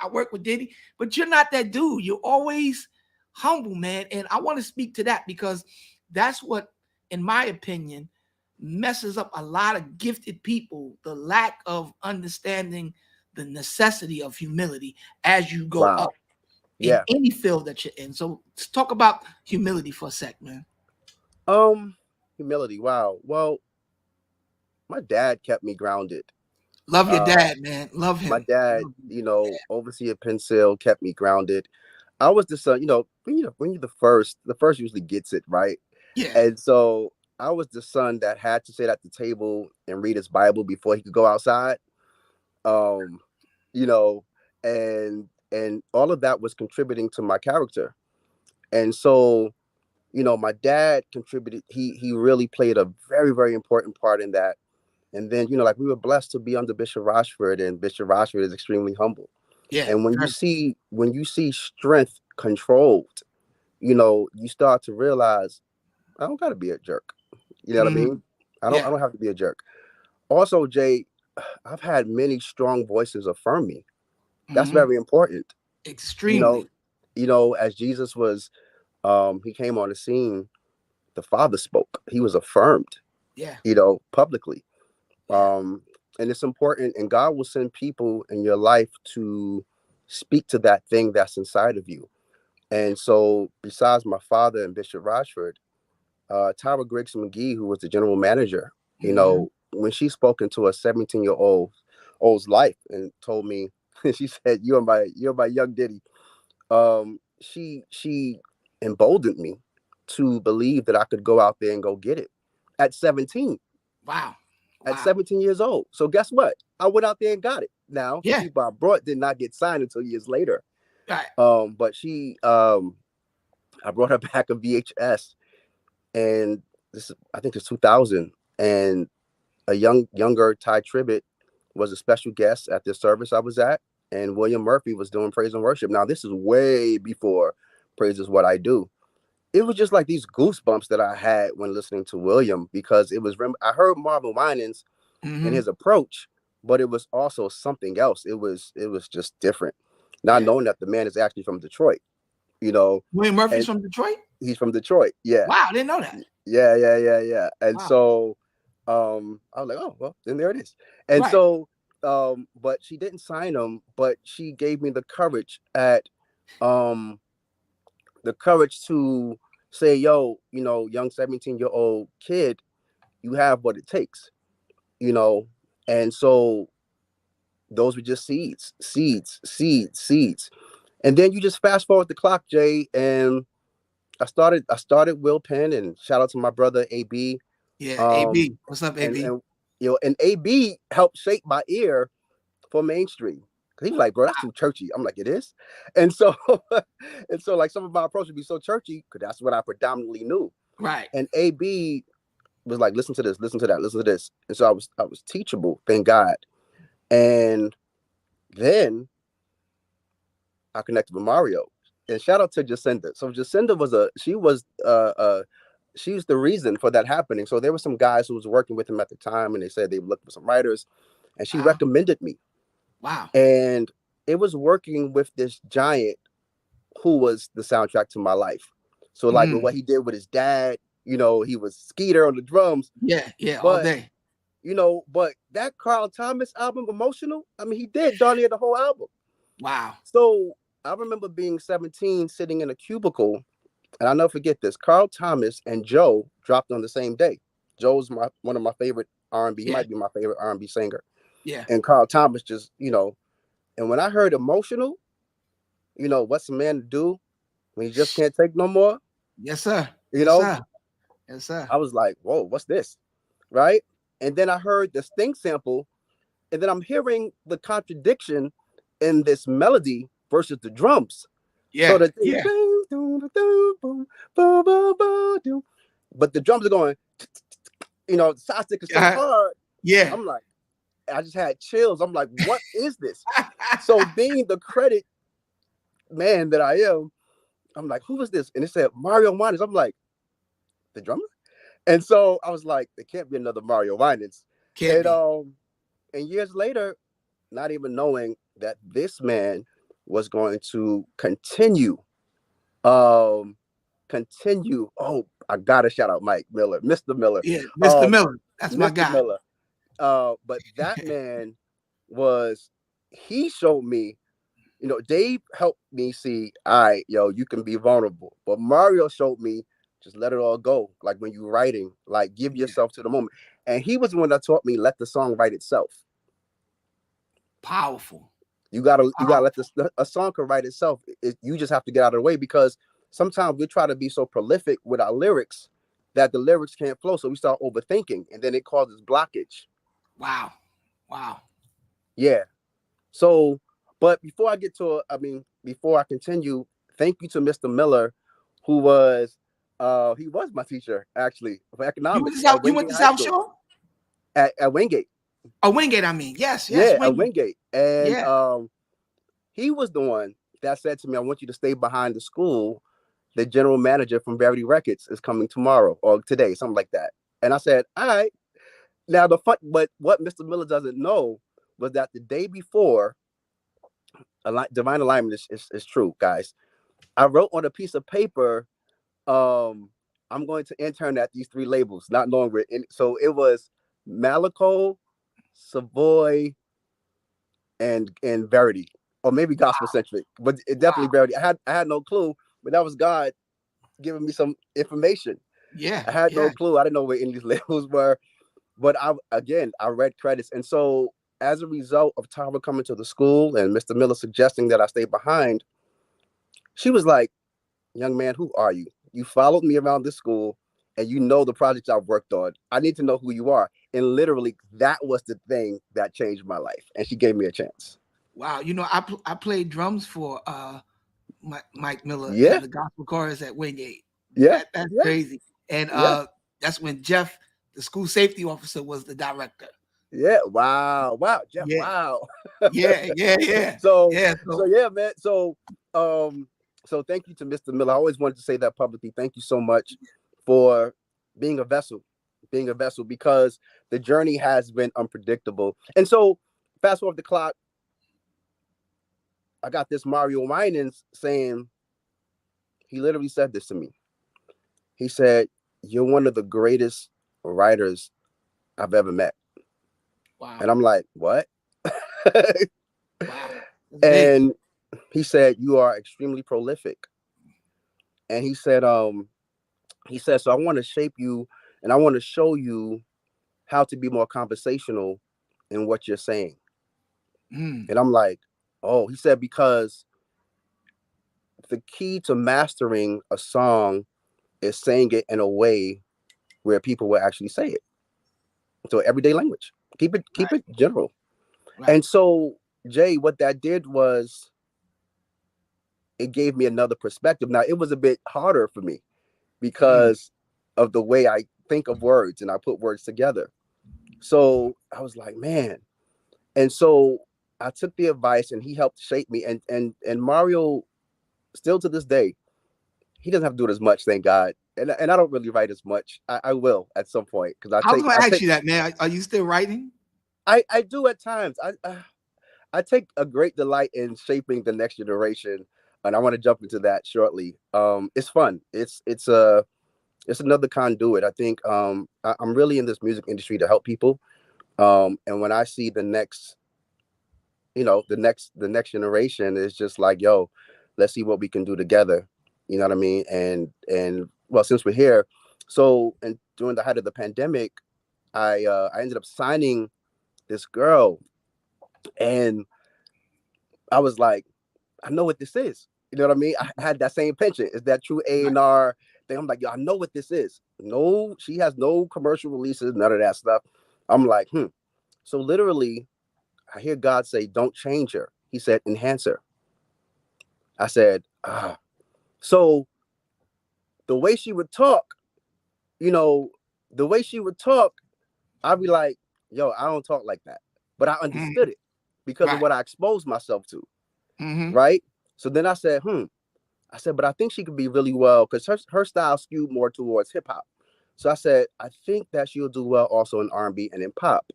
I work with Diddy, but you're not that dude. You're always humble, man. And I want to speak to that because that's what, in my opinion, messes up a lot of gifted people. The lack of understanding the necessity of humility as you go up Wow. in Yeah. any field that you're in. So let's talk about humility for a sec, man. Um, Humility. Wow. Well, my dad kept me grounded. Love your Uh, dad, man. Love my him. dad, Love him. overseer Penceal kept me grounded. I was the son, when you're the first usually gets it, right? Yeah. And so I was the son that had to sit at the table and read his Bible before he could go outside. Um, you know, and all of that was contributing to my character. And so, my dad contributed. He really played a very, very important part in that. And then, like we were blessed to be under Bishop Rochford, and Bishop Rochford is extremely humble. Yeah. And when you Very- see strength controlled, you start to realize I don't got to be a jerk. You know what I Mhm. mean? I Yeah. don't have to be a jerk. Also, Jay, I've had many strong voices affirm me. That's Mhm. very important. You know, Extremely. as Jesus was, he came on the scene, the Father spoke. He was affirmed, Yeah. publicly. Yeah. And it's important, and God will send people in your life to speak to that thing that's inside of you. Yeah. And so, besides my father and Bishop Rochford, Tyra Griggs McGee, who was the general manager, Mhm. when she spoke into a 17-year-old's life and told me, she said, "You're my young Diddy." She emboldened me to believe that I could go out there and go get it at 17. Wow. At Wow. 17 years old. So guess what? I went out there and got it. Now the Yeah. people I brought did not get signed until years later. Right. But I brought her back a VHS, and I think it's 2000, and a younger Ty Tribbett was a special guest at this service I was at, and William Murphy was doing praise and worship. Now this is way before praise is what I do. It was just like these goosebumps that I had when listening to William, because I heard Marvin Winans in Mhm. his approach, but it was also something else. It was just different. Not Yeah. knowing that the man is actually from Detroit, you know, William Murphy's and from Detroit? he's from Detroit. Yeah, Wow, I didn't know that. yeah, yeah, yeah, yeah. And Wow. so, I was like, oh well, then there it is. And Right. so, but she didn't sign him, but she gave me um, the courage to say, yo, young 17-year-old kid, you have what it takes, you know. And so those were just seeds, seeds, seeds, seeds. And then you just fast forward the clock, Jay, and I started Will Penn, and shout out to my brother AB. Yeah. Um AB. What's up, and AB? and AB helped shape my ear for mainstream. Cause he was like, bro, that's too churchy. I'm like, it is. And so and so like some of my approach would be so churchy, because that's what I predominantly knew. Right. And AB was like, listen to this, listen to that, listen to this. And so I was teachable, thank God. And then I connected with Mario. And shout out to Jacinda. So Jacinda she's the reason for that happening. So there were some guys who was working with him at the time, and they said they were looking for some writers, and she Wow. recommended me. Wow. And it was working with this giant who was the soundtrack to my life. So like with Mm. what he did with his dad, he was Skeeter on the drums, Yeah. Yeah. All but day. but that Carl Thomas album, Emotional, I mean, he did darn near the whole album. Wow. So I remember being 17, sitting in a cubicle, and I'll never forget this. Carl Thomas and Joe dropped on the same day. Joe's one of my favorite R&B. He Yeah. might be my favorite R&B singer. Yeah. And Carl Thomas just, and when I heard Emotional, what's a man to do when he just can't take no more? Yes, sir. You Yes, know, sir. Yes, sir. I was like, whoa, what's this? Right? And then I heard the Sting sample, and then I'm hearing the contradiction in this melody versus the drums. So Yeah. the thing, Yeah. but the drums are going, the side stick is so Uh, hard. yeah. I'm like, I just had chills. I'm like, what is this? So being the credit man that I am, I'm like, who is this? And it said Mario Winans. I'm like, the drummer? And so I was like, there can't be another Mario Winans. Can't And be. and years later, not even knowing that this man was going to um continue. Oh, I gotta shout out Mike Miller, Mr. Miller. Yeah. Mr. Um, Miller. That's my Mr. guy. Miller. But that man he showed me, Dave helped me see, all right, yo, you can be vulnerable. But Mario showed me, just let it all go. Like when you're writing, like give Yeah. yourself to the moment. And he was the one that taught me, let the song write itself. Powerful. You gotta let Powerful. this a song can write itself. You just have to get out of the way, because sometimes we try to be so prolific with our lyrics that the lyrics can't flow, so we start overthinking, and then it causes blockage. Wow. Wow. Yeah. So, but before I get to, before I continue, thank you to Mr. Miller, who was, he was my teacher actually for economics at You went Wingate to High South School. Shore? At Wingate, Oh, Wingate, I mean. Yes, yes, yeah, at Wingate. Wingate, and Yeah. he was the one that said to me, "I want you to stay behind the school. The general manager from Verity Records is coming tomorrow or today, something like that." And I said, "All right." Now but what Mr. Miller doesn't know was that the day before, divine alignment is true, guys. I wrote on a piece of paper, I'm going to intern at these three labels, not knowing where. So it was Malaco, Savoy, and Verity, or maybe Gospel Centric, but it definitely Wow. Verity. I had no clue, but that was God giving me some information. Yeah. I had no Yeah. clue. I didn't know where any of these labels were, but I read credits, and so as a result of Tara coming to the school and Mr. Miller suggesting that I stay behind, she was like, "Young man, who are you? You followed me around this school and you know the projects I've worked on. I need to know who you are." And literally, that was the thing that changed my life. And she gave me a chance. Wow. I played drums for Mike Miller Yeah, and the gospel chorus at Wingate. yeah, That's yeah, crazy. And yeah, that's when Jeff, the school safety officer, was the director. yeah. Wow, wow, Jeff, Yeah. wow. Yeah. Yeah. Yeah. so, Yeah. so So yeah, man. Um, so thank you to Mr. Miller. I always wanted to say that publicly. Thank you so much for being a vessel, because the journey has been unpredictable. And so, fast forward the clock, I got this Mario Winans saying, he literally said this to me. He said, "You're one of the greatest writers I've ever met." wow. And I'm like, "What?" Wow. That's big. And he said, "You are extremely prolific." And he said, "So I want to shape you and I want to show you how to be more conversational in what you're saying." Mm, And I'm like, "Oh," he said, "because the key to mastering a song is saying it in a way where people will actually say it." So everyday language. Keep right. it general. Right. And so, Jay, what that did was it gave me another perspective. Now it was a bit harder for me Mm, because of the way I think of words and I put words together. So I was like, man. And so I took the advice and he helped shape me. And Mario, still to this day, he doesn't have to do it as much, thank God. And I don't really write as much. I will at some point because I was going to ask you that, man. Are you still writing? I do at times. I take a great delight in shaping the next generation, and I want to jump into that shortly. It's fun. It's another conduit. I think I'm really in this music industry to help people. And when I see the next generation is just like, yo, let's see what we can do together. You know what I mean? And well, since we're here, so and during the height of the pandemic, I ended up signing this girl, and I was like, I know what this is. You know what I mean? I had that same penchant. Is that true Right. A&R thing? I'm like, yo, I know what this is. No, she has no commercial releases, none of that stuff. I'm like, So literally, I hear God say, don't change her. He said, enhance her. I said, ah. So the way she would talk, you know, the way she would talk, I'd be like, yo, I don't talk like that. But I understood Mm, it because of right. what I exposed myself to. Mm-hmm. Right. So then I said, I said, but I think she could be really well because her style skewed more towards hip hop. So I said, I think that she'll do well also in R&B and in pop.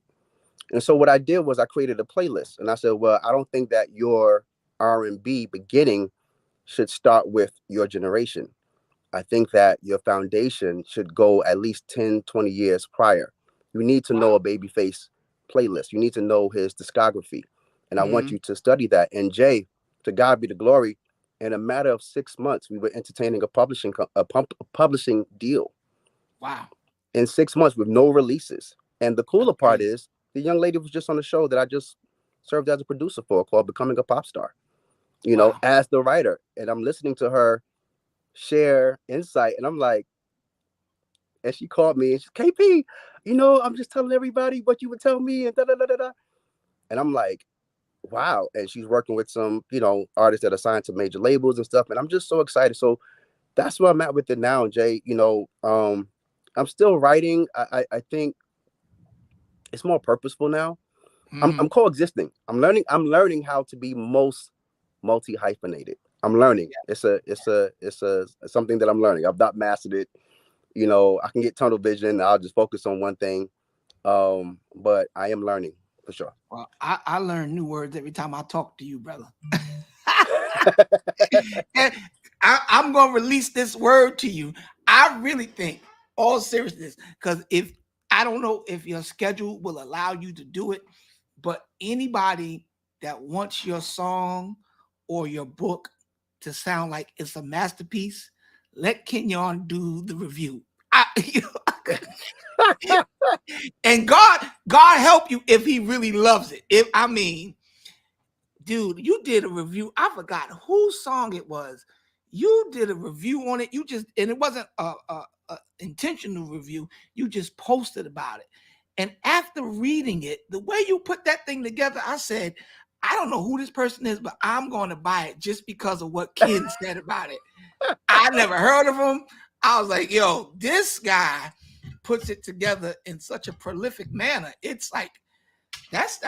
And so what I did was I created a playlist, and I said, well, I don't think that your R&B beginning should start with your generation. I think that your foundation should go at least 10, 20 years prior. You need to know Wow. a Babyface playlist. You need to know his discography. And I want Mm, you to study that. And Jay, to God be the glory, in a matter of 6 months, we were entertaining a publishing deal wow. in 6 months with no releases. And the That's cooler part crazy. is the young lady was just on the show that I just served as a producer for, called Becoming a Pop Star, Wow. as the writer. And I'm listening to her share insight, and I'm like, and she called me and she's, KP, I'm just telling everybody what you would tell me, and da da da da da. And I'm like, wow. And she's working with some, artists that are signed to major labels and stuff. And I'm just so excited. So that's where I'm at with it now, Jay. I'm still writing. I think it's more purposeful now. I'm Mhm. coexisting. I'm learning how to be most multi hyphenated. I'm learning. It's a something that I'm learning. I've not mastered it. I can get tunnel vision. I'll just focus on one thing. But I am learning for sure. Well, I learn new words every time I talk to you, brother. And I'm gonna release this word to you. I really think, all seriousness, because if I don't know if your schedule will allow you to do it, but anybody that wants your song or your book to sound like it's a masterpiece, let Kenyon do the review. And God help you if he really loves it. If I mean, dude, you did a review. I forgot whose song it was. You did a review on it. You just, and it wasn't a intentional review. You just posted about it. And after reading it, the way you put that thing together, I said, I don't know who this person is, but I'm going to buy it just because of what Ken said about it. I never heard of him. I was like, yo, this guy puts it together in such a prolific manner. It's like that's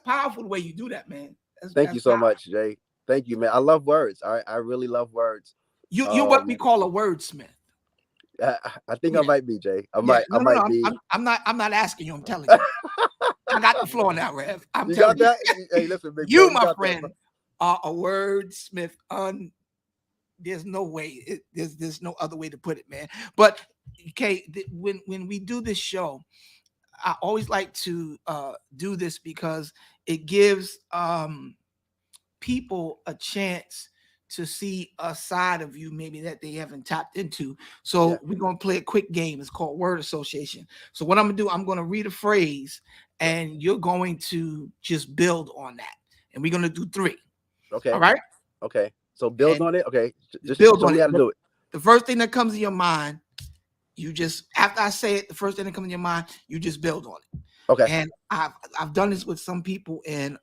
powerful the way you do that, man. Thank That's you so powerful. much, Jay. Thank you, man. I love words. I really love words. You're what we Um, call a wordsmith. I, I think I Yeah, might be, Jay. I yeah. might I No, no, no. might be. I'm not asking you. I'm telling you. I got the floor now, Rev. I'm You got telling you. that? Hey, listen, big bro, You, you my got that, bro. friend, are a wordsmith. There's no way. There's no other way to put it, man. But okay, when we do this show, I always like to do this because it gives people a chance to see a side of you maybe that they haven't tapped into. Yeah. So we're gonna play a quick game. It's called word association. So what I'm gonna do, I'm gonna read a phrase and you're going to just build on that. And we're gonna do three. All Okay. right. Okay. So build And on it. Okay. just Just build show on me it. how to do it. The first thing that comes in your mind, you just after I say it, the first thing that comes in your mind, you just build on it. Okay. And I've done this with some people, and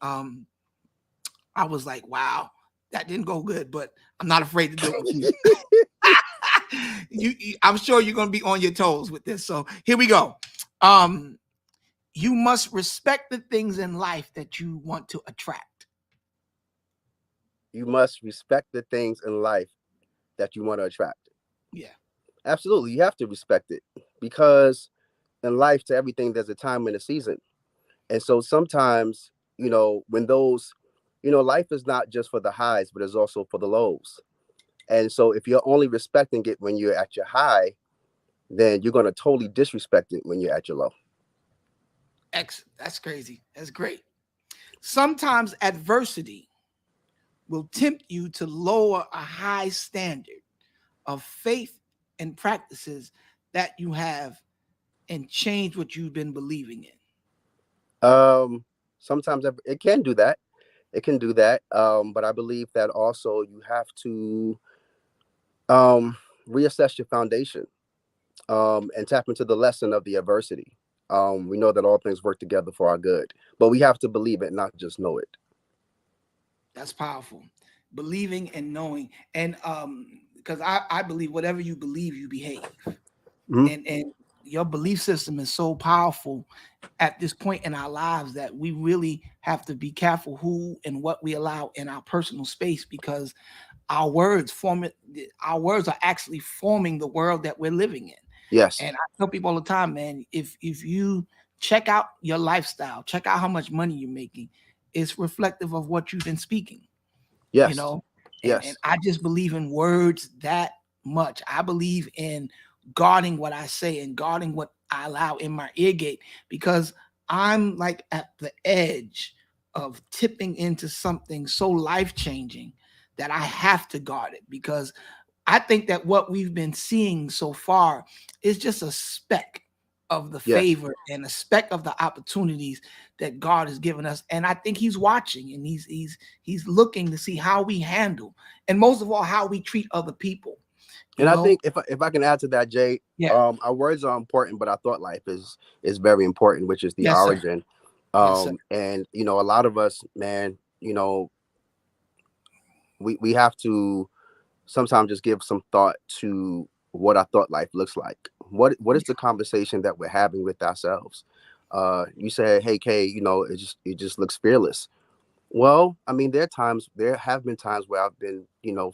I was like, wow, that didn't go good, but I'm not afraid to do it with you. I'm sure you're gonna be on your toes with this. So here we go. Um, you must respect the things in life that you want to attract. You must respect the things in life that you want to attract. Yeah, Absolutely. You have to respect it because in life, to everything, there's a time and a season. And so sometimes, when those, life is not just for the highs, but it's also for the lows. And so if you're only respecting it when you're at your high, then you're going to totally disrespect it when you're at your low. That's crazy. That's great. Sometimes adversity will tempt you to lower a high standard of faith and practices that you have and change what you've been believing in. Sometimes it can do that. It can do that. But I believe that also you have to reassess your foundation, and tap into the lesson of the adversity. We know that all things work together for our good, but we have to believe it, not just know it. That's powerful. Believing and knowing. And because I believe whatever you believe, you behave. Mhm. And your belief system is so powerful at this point in our lives that we really have to be careful who and what we allow in our personal space because our words form it, our words are actually forming the world that we're living in. Yes, And I tell people all the time, man, if you check out your lifestyle, check out how much money you're making, it's reflective of what you've been speaking, you yes, know. And yes, I just believe in words that much. I believe in guarding what I say and guarding what I allow in my ear gate because I'm like at the edge of tipping into something so life-changing that I have to guard it because I think that what we've been seeing so far is just a speck of the Yes. favor and a speck of the opportunities that God has given us. And I think He's watching, and He's looking to see how we handle, and most of all, how we treat other people. You And I know, think if I can add to that, Jay, yeah, our words are important, but our thought life is very important, which is the yes, sir, origin. yes, sir. And a lot of us, man, we have to sometimes just give some thought to what our thought life looks like. What is the conversation that we're having with ourselves? You said, "Hey, Kay, it just looks fearless." Well, I mean, there have been times where I've been,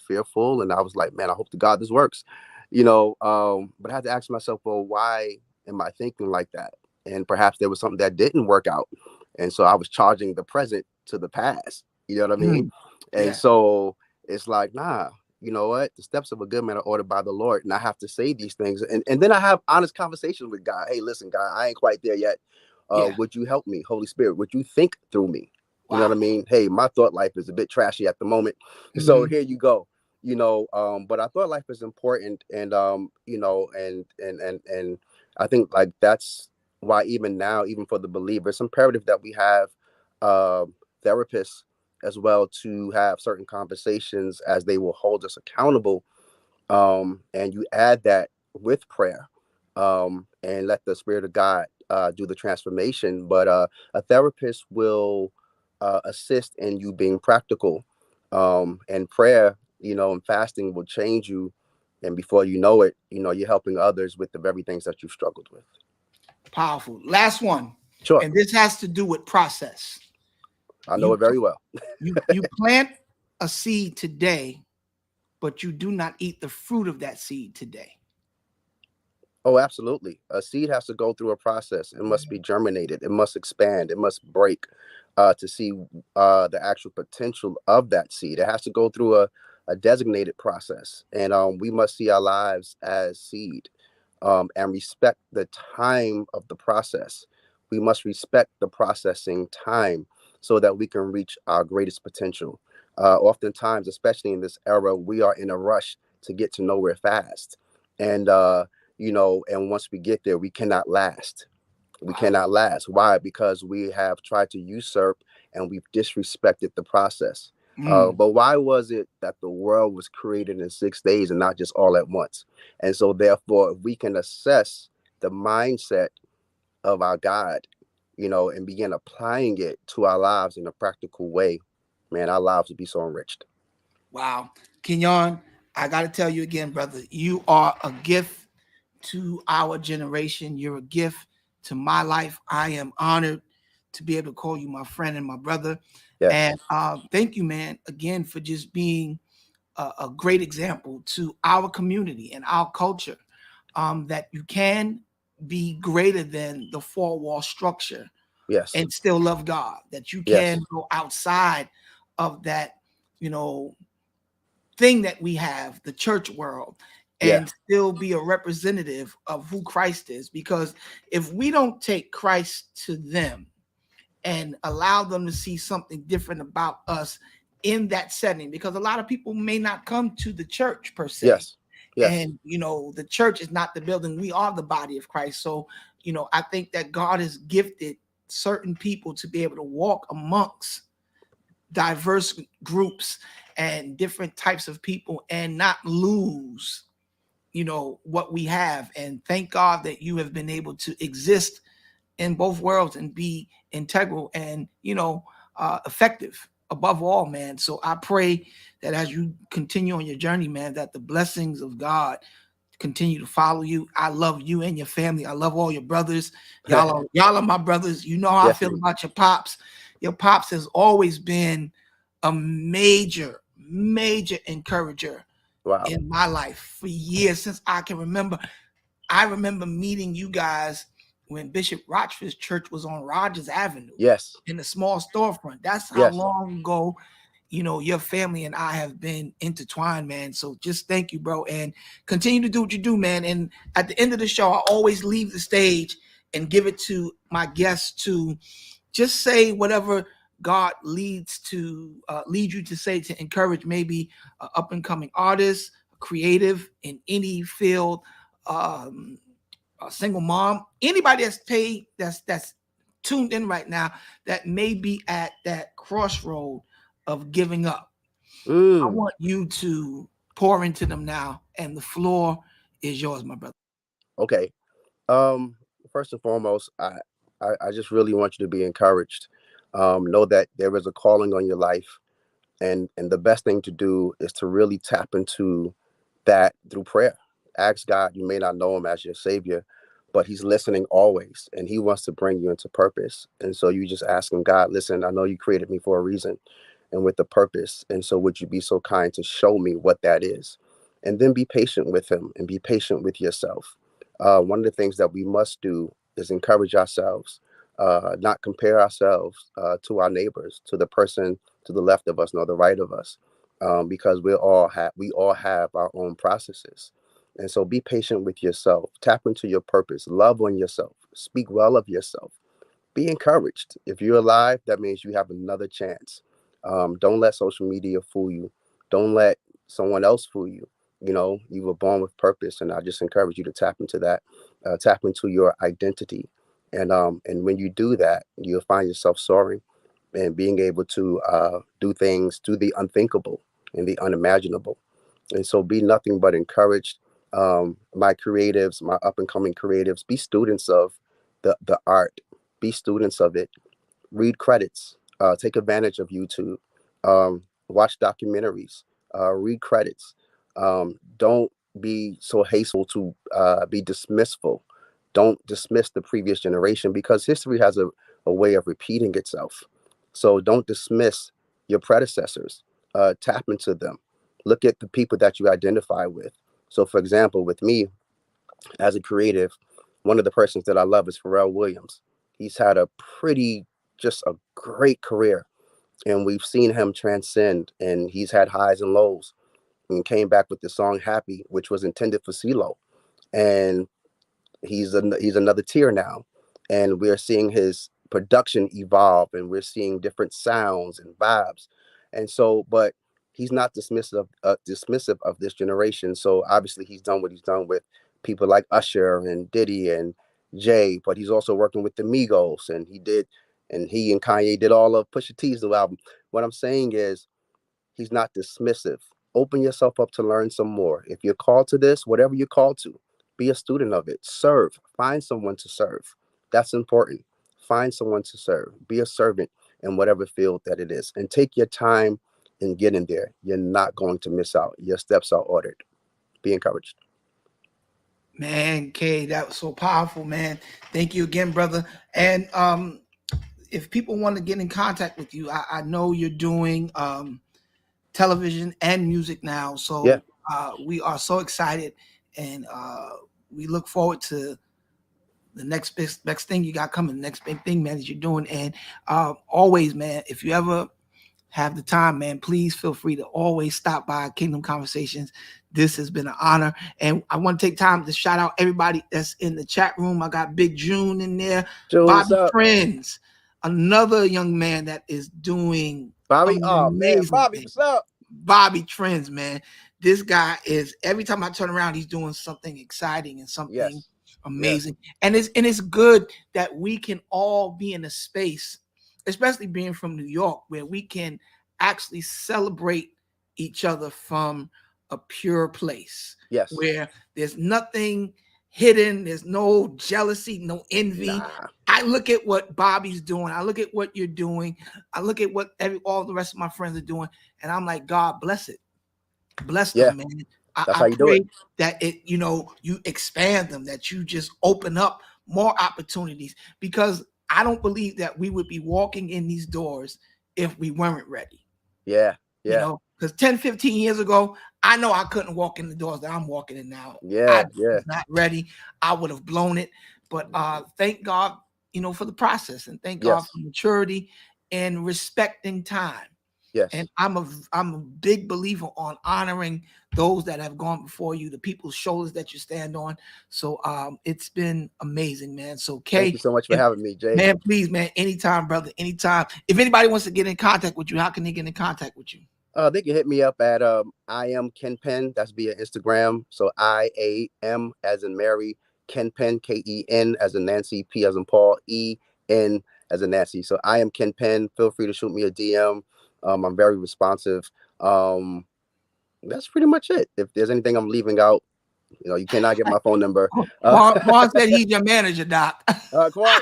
fearful, and I was like, man, I hope to God this works, but I had to ask myself, well, why am I thinking like that? And perhaps there was something that didn't work out. And so I was charging the present to the past. You know what I mean? Mm, And yeah, so it's like, nah, you know what? The steps of a good man are ordered by the Lord. And I have to say these things. And then I have honest conversations with God. Hey, listen, God, I ain't quite there yet. yeah. Would you help me? Holy Spirit, would you think through me? You know what I Wow. mean? Hey, my thought life is a bit trashy at the moment. So Hmm. here you go. But I thought life is important, and and I think like that's why even now, even for the believer, it's imperative that we have therapists as well to have certain conversations as they will hold us accountable. And you add that with prayer, and let the Spirit of God do the transformation. But a therapist will assist in you being practical, and prayer, and fasting will change you. And before you know it, you're helping others with the very things that you've struggled with. Powerful. Last one, Sure, and this has to do with process. I know You it very well. you plant a seed today, but you do not eat the fruit of that seed today. Oh, absolutely. A seed has to go through a process. It must be germinated. It must expand. It must break to see the actual potential of that seed. It has to go through a designated process. And we must see our lives as seed, and respect the time of the process. We must respect the processing time so that we can reach our greatest potential. Oftentimes, especially in this era, we are in a rush to get to nowhere fast. And and once we get there, we cannot last. We Wow. cannot last. Why? Because we have tried to usurp and we've disrespected the process. Mm, But why was it that the world was created in 6 days and not just all at once? And so, therefore, if we can assess the mindset of our God, and begin applying it to our lives in a practical way, man, our lives would be so enriched. wow. Kenyon, I got to tell you again, brother, you are a gift to our generation. You're a gift to my life. I am honored to be able to call you my friend and my brother. Yes, And thank you, man, again, for just being a great example to our community and our culture, that you can be greater than the four-wall structure yes, and still love God, that you can yes, go outside of that, you know, thing that we have, the church world, yeah, and still be a representative of who Christ is. Because if we don't take Christ to them and allow them to see something different about us in that setting, because a lot of people may not come to the church per se. yes, yes, And, the church is not the building. We are the body of Christ. So, I think that God has gifted certain people to be able to walk amongst diverse groups and different types of people and not lose what we have. And thank God that you have been able to exist in both worlds and be integral and effective above all, man. So I pray that as you continue on your journey, man, that the blessings of God continue to follow you. I love you and your family. I love all your brothers. Y'all are my brothers. You know how I yes, feel indeed. about your pops. Your pops has always been a major, major encourager Wow. in my life for years since I can remember. I remember meeting you guys when Bishop Rochford's church was on Rogers Avenue Yes, in a small storefront. That's how yes. long ago, your family and I have been intertwined, man. So just thank you, bro. And continue to do what you do, man. And at the end of the show, I always leave the stage and give it to my guests to just say whatever God lead you to say to encourage maybe an up and coming artist, creative in any field, um, a single mom, anybody that's paid, that's tuned in right now, that may be at that crossroad of giving up. I Mm, want you to pour into them now, and the floor is yours, my brother. okay. Um, First and foremost, I just really want you to be encouraged. Know that there is a calling on your life, and the best thing to do is to really tap into that through prayer. Ask God. You may not know him as your savior, but he's listening always, and he wants to bring you into purpose. And so you just ask him, God, listen, I know you created me for a reason and with a purpose, and so would you be so kind to show me what that is? And then be patient with him and be patient with yourself. One of the things that we must do is encourage ourselves, not compare ourselves to our neighbors, to the person to the left of us nor the right of us, because we all have our own processes. And so be patient with yourself, tap into your purpose, love on yourself, speak well of yourself, be encouraged. If you're alive, that means you have another chance. Don't let social media fool you. Don't let someone else fool you. You know, you were born with purpose, and I just encourage you to tap into that, tap into your identity, and when you do that, you'll find yourself soaring and being able to do things, do the unthinkable and the unimaginable. And so, be nothing but encouraged. My creatives, my up and coming creatives, be students of the art, be students of it, read credits, take advantage of YouTube, watch documentaries, read credits. Don't be so hasteful to be dismissful. Don't dismiss the previous generation because history has a way of repeating itself. So don't dismiss your predecessors. Tap into them. Look at the people that you identify with. So, for example, with me, as a creative, one of the persons that I love is Pharrell Williams. He's had a pretty, just a great career, and we've seen him transcend, and he's had highs and lows, and came back with the song "Happy," which was intended for CeeLo, and he's another tier now, and we're seeing his production evolve, and we're seeing different sounds and vibes, and so, but he's not dismissive of this generation. So obviously, he's done what he's done with people like Usher and Diddy and Jay, but he's also working with the Migos, and he and Kanye did all of Pusha T's new album. What I'm saying is he's not dismissive. Open yourself up to learn some more. If you're called to this, whatever you're called to, be a student of it. Serve. Find someone to serve. That's important. Find someone to serve. Be a servant in whatever field that it is. And take your time and get in there. You're not going to miss out. Your steps are ordered. Be encouraged. Man, Kay, that was so powerful, man. Thank you again, brother. And if people want to get in contact with you, I know you're doing television and music now. Yeah. So we are so excited, and we look forward to the next thing you got coming, the next big thing, man, that you're doing. And always, man, if you ever have the time, man, please feel free to always stop by Kingdom Conversations. This has been an honor. And I want to take time to shout out everybody that's in the chat room. I got Big June in there, June, what's Bobby up? Friends, another young man that is doing Bobby? Oh, man. amazing Bobby, things. what's up? Bobby Trends, man. This guy is, every time I turn around, he's doing something exciting and something Yes. Yes. amazing. And it's good that we can all be in a space, especially being from New York, where we can actually celebrate each other from a pure place Yes. where there's nothing hidden, there's no jealousy, no envy. Nah. I look at what Bobby's doing, I look at what you're doing, I look at what all the rest of my friends are doing, and I'm like, God bless it. Bless Yeah. them, man. That's I how you do it. pray that you expand them, that you just open up more opportunities, because I don't believe that we would be walking in these doors if we weren't ready. Yeah. Yeah. Because 10, 15 years ago, I know I couldn't walk in the doors that I'm walking in now. I Yeah. Yeah. was not ready. I would have blown it. But thank God, for the process, and thank God Yes. for maturity and respecting time. And Yes. I'm a big believer on honoring those that have gone before you, the people's shoulders that you stand on. So it's been amazing, man. So Thank you Kay, so much for having me, Jay. man, please, man, anytime, brother, anytime. If anybody wants to get in contact with you, how can they get in contact with you? They can hit me up at I am Ken Pen. That's via Instagram. So I am as in Mary, Ken Penn, Ken as in Nancy, P as in Paul, En as in Nancy. So I am Ken Penn. Feel free to shoot me a DM. I'm very responsive. That's pretty much it. If there's anything I'm leaving out, you cannot get my phone number. Quan said he's your manager, Doc. Quan,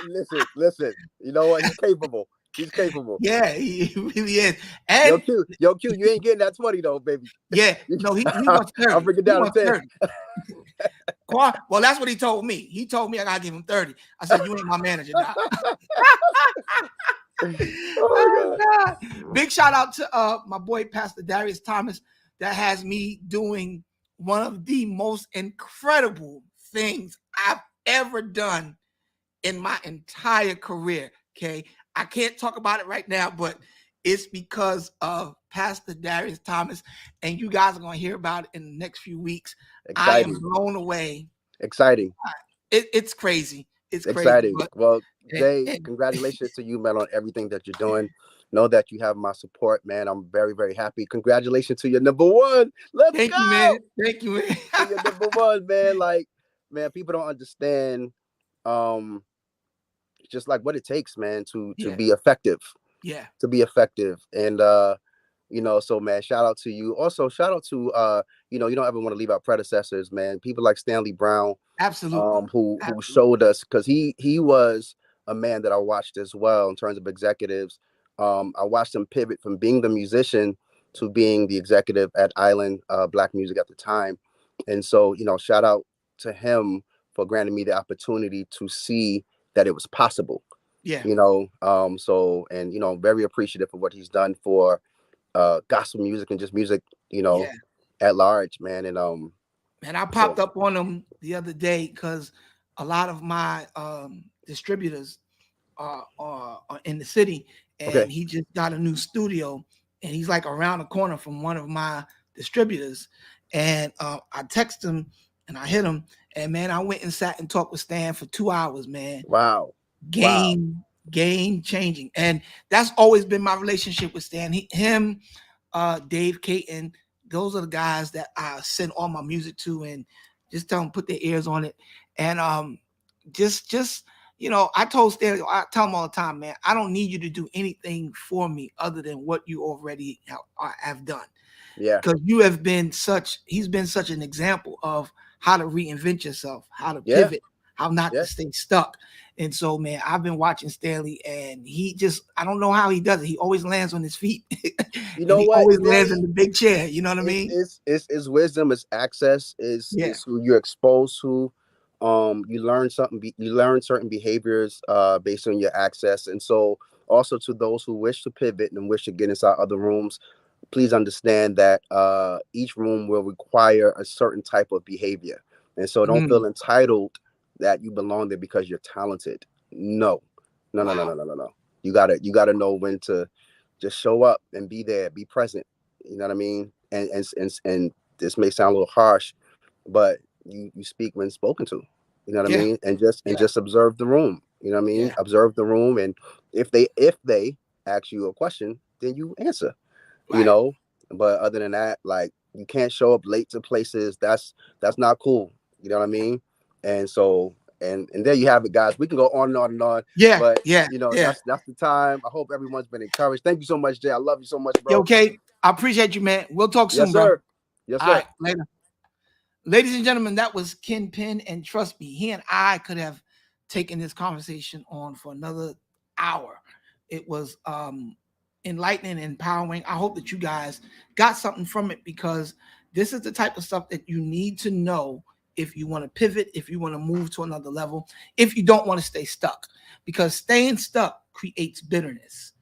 listen. You know what? He's capable. He's capable. Yeah, he really is. And Yo, Q, you ain't getting that 20 though, baby. yeah, no, he wants 30. I'll bring it down to 10. 30. Quan, well, that's what he told me. He told me I gotta give him 30. I said, you ain't my manager, Doc. Oh, God. Big shout out to my boy Pastor Darius Thomas that has me doing one of the most incredible things I've ever done in my entire career. Okay, I can't talk about it right now, but it's because of Pastor Darius Thomas, and you guys are going to hear about it in the next few weeks. Exciting. I am blown away. Exciting. It's crazy. It's exciting. Crazy, well, Jay, congratulations to you, man, on everything that you're doing. Know that you have my support, man. I'm very, very happy. Congratulations to your number one. Thank go. You, man. Thank you, man. To your number one, man. Like, man, people don't understand just like what it takes, man, to be effective. Yeah. To be effective. And so man, shout out to you. Also, shout out to you don't ever want to leave out predecessors, man. People like Stanley Brown. Absolutely. Who showed us, because he was a man that I watched as well in terms of executives. I watched him pivot from being the musician to being the executive at Island Black Music at the time. And so, shout out to him for granting me the opportunity to see that it was possible. Yeah. I'm very appreciative of what he's done for gospel music and just music, at large, man. And I popped up on him the other day because a lot of my distributors are in the city, and he just got a new studio, and he's like around the corner from one of my distributors. And I text him and I hit him, and man, I went and sat and talked with Stan for 2 hours, man. Wow. Game changing. And that's always been my relationship with Stan. Him, Dave Caton, those are the guys that I send all my music to, and just tell them put their ears on it. And just I told Stan, I tell him all the time, man, I don't need you to do anything for me other than what you already have done. Yeah. Because he's been such an example of how to reinvent yourself, how to pivot, how not to stay stuck. And so, man, I've been watching Stanley, and I don't know how he does it. He always lands on his feet. You know he what? Always lands in the big chair. You know what I mean? It's wisdom, it's access, it's who you're exposed to. You learn certain behaviors based on your access. And so also to those who wish to pivot and wish to get inside other rooms, please understand that each room will require a certain type of behavior. And so don't feel entitled that you belong there because you're talented. No. You gotta know when to just show up and be there, be present. You know what I mean? And this may sound a little harsh, but you speak when spoken to. You know what I mean? And just observe the room. You know what I mean? Observe the room, and if they ask you a question, then you answer. Right. But other than that, like, you can't show up late to places. That's not cool. You know what I mean? And so, and there you have it, guys. We can go on and on and on. Yeah. But that's the time. I hope everyone's been encouraged. Thank you so much, Jay. I love you so much, bro. Okay. I appreciate you, man. We'll talk soon, yes, sir. Bro. Yes, sir. All right, later. Ladies and gentlemen, that was Ken Penn, and trust me, he and I could have taken this conversation on for another hour. It was enlightening and empowering. I hope that you guys got something from it, because this is the type of stuff that you need to know if you want to pivot, if you want to move to another level, if you don't want to stay stuck, because staying stuck creates bitterness.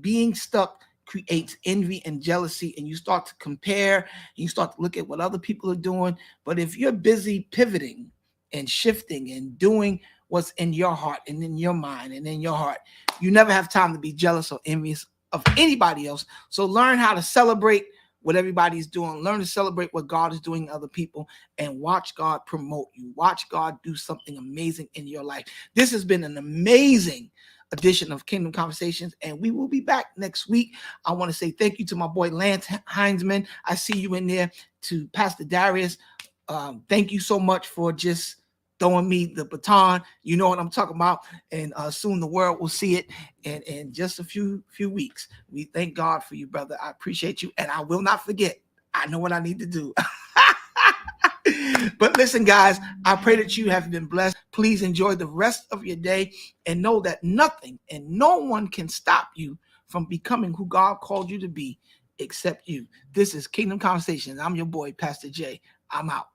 Being stuck creates envy and jealousy, and you start to compare, you start to look at what other people are doing. But if you're busy pivoting and shifting and doing what's in your heart and in your mind and in your heart, you never have time to be jealous or envious of anybody else. So learn how to celebrate what everybody's doing. Learn to celebrate what God is doing in other people, and watch God promote you. Watch God do something amazing in your life. This has been an amazing edition of Kingdom Conversations, and we will be back next week. I want to say thank you to my boy Lance Heinzman. I see you in there. To Pastor Darius, thank you so much for just throwing me the baton. You know what I'm talking about. And soon the world will see it in just a few weeks. We thank God for you, brother. I appreciate you. And I will not forget. I know what I need to do. But listen, guys, I pray that you have been blessed. Please enjoy the rest of your day and know that nothing and no one can stop you from becoming who God called you to be except you. This is Kingdom Conversations. I'm your boy, Pastor Jay. I'm out.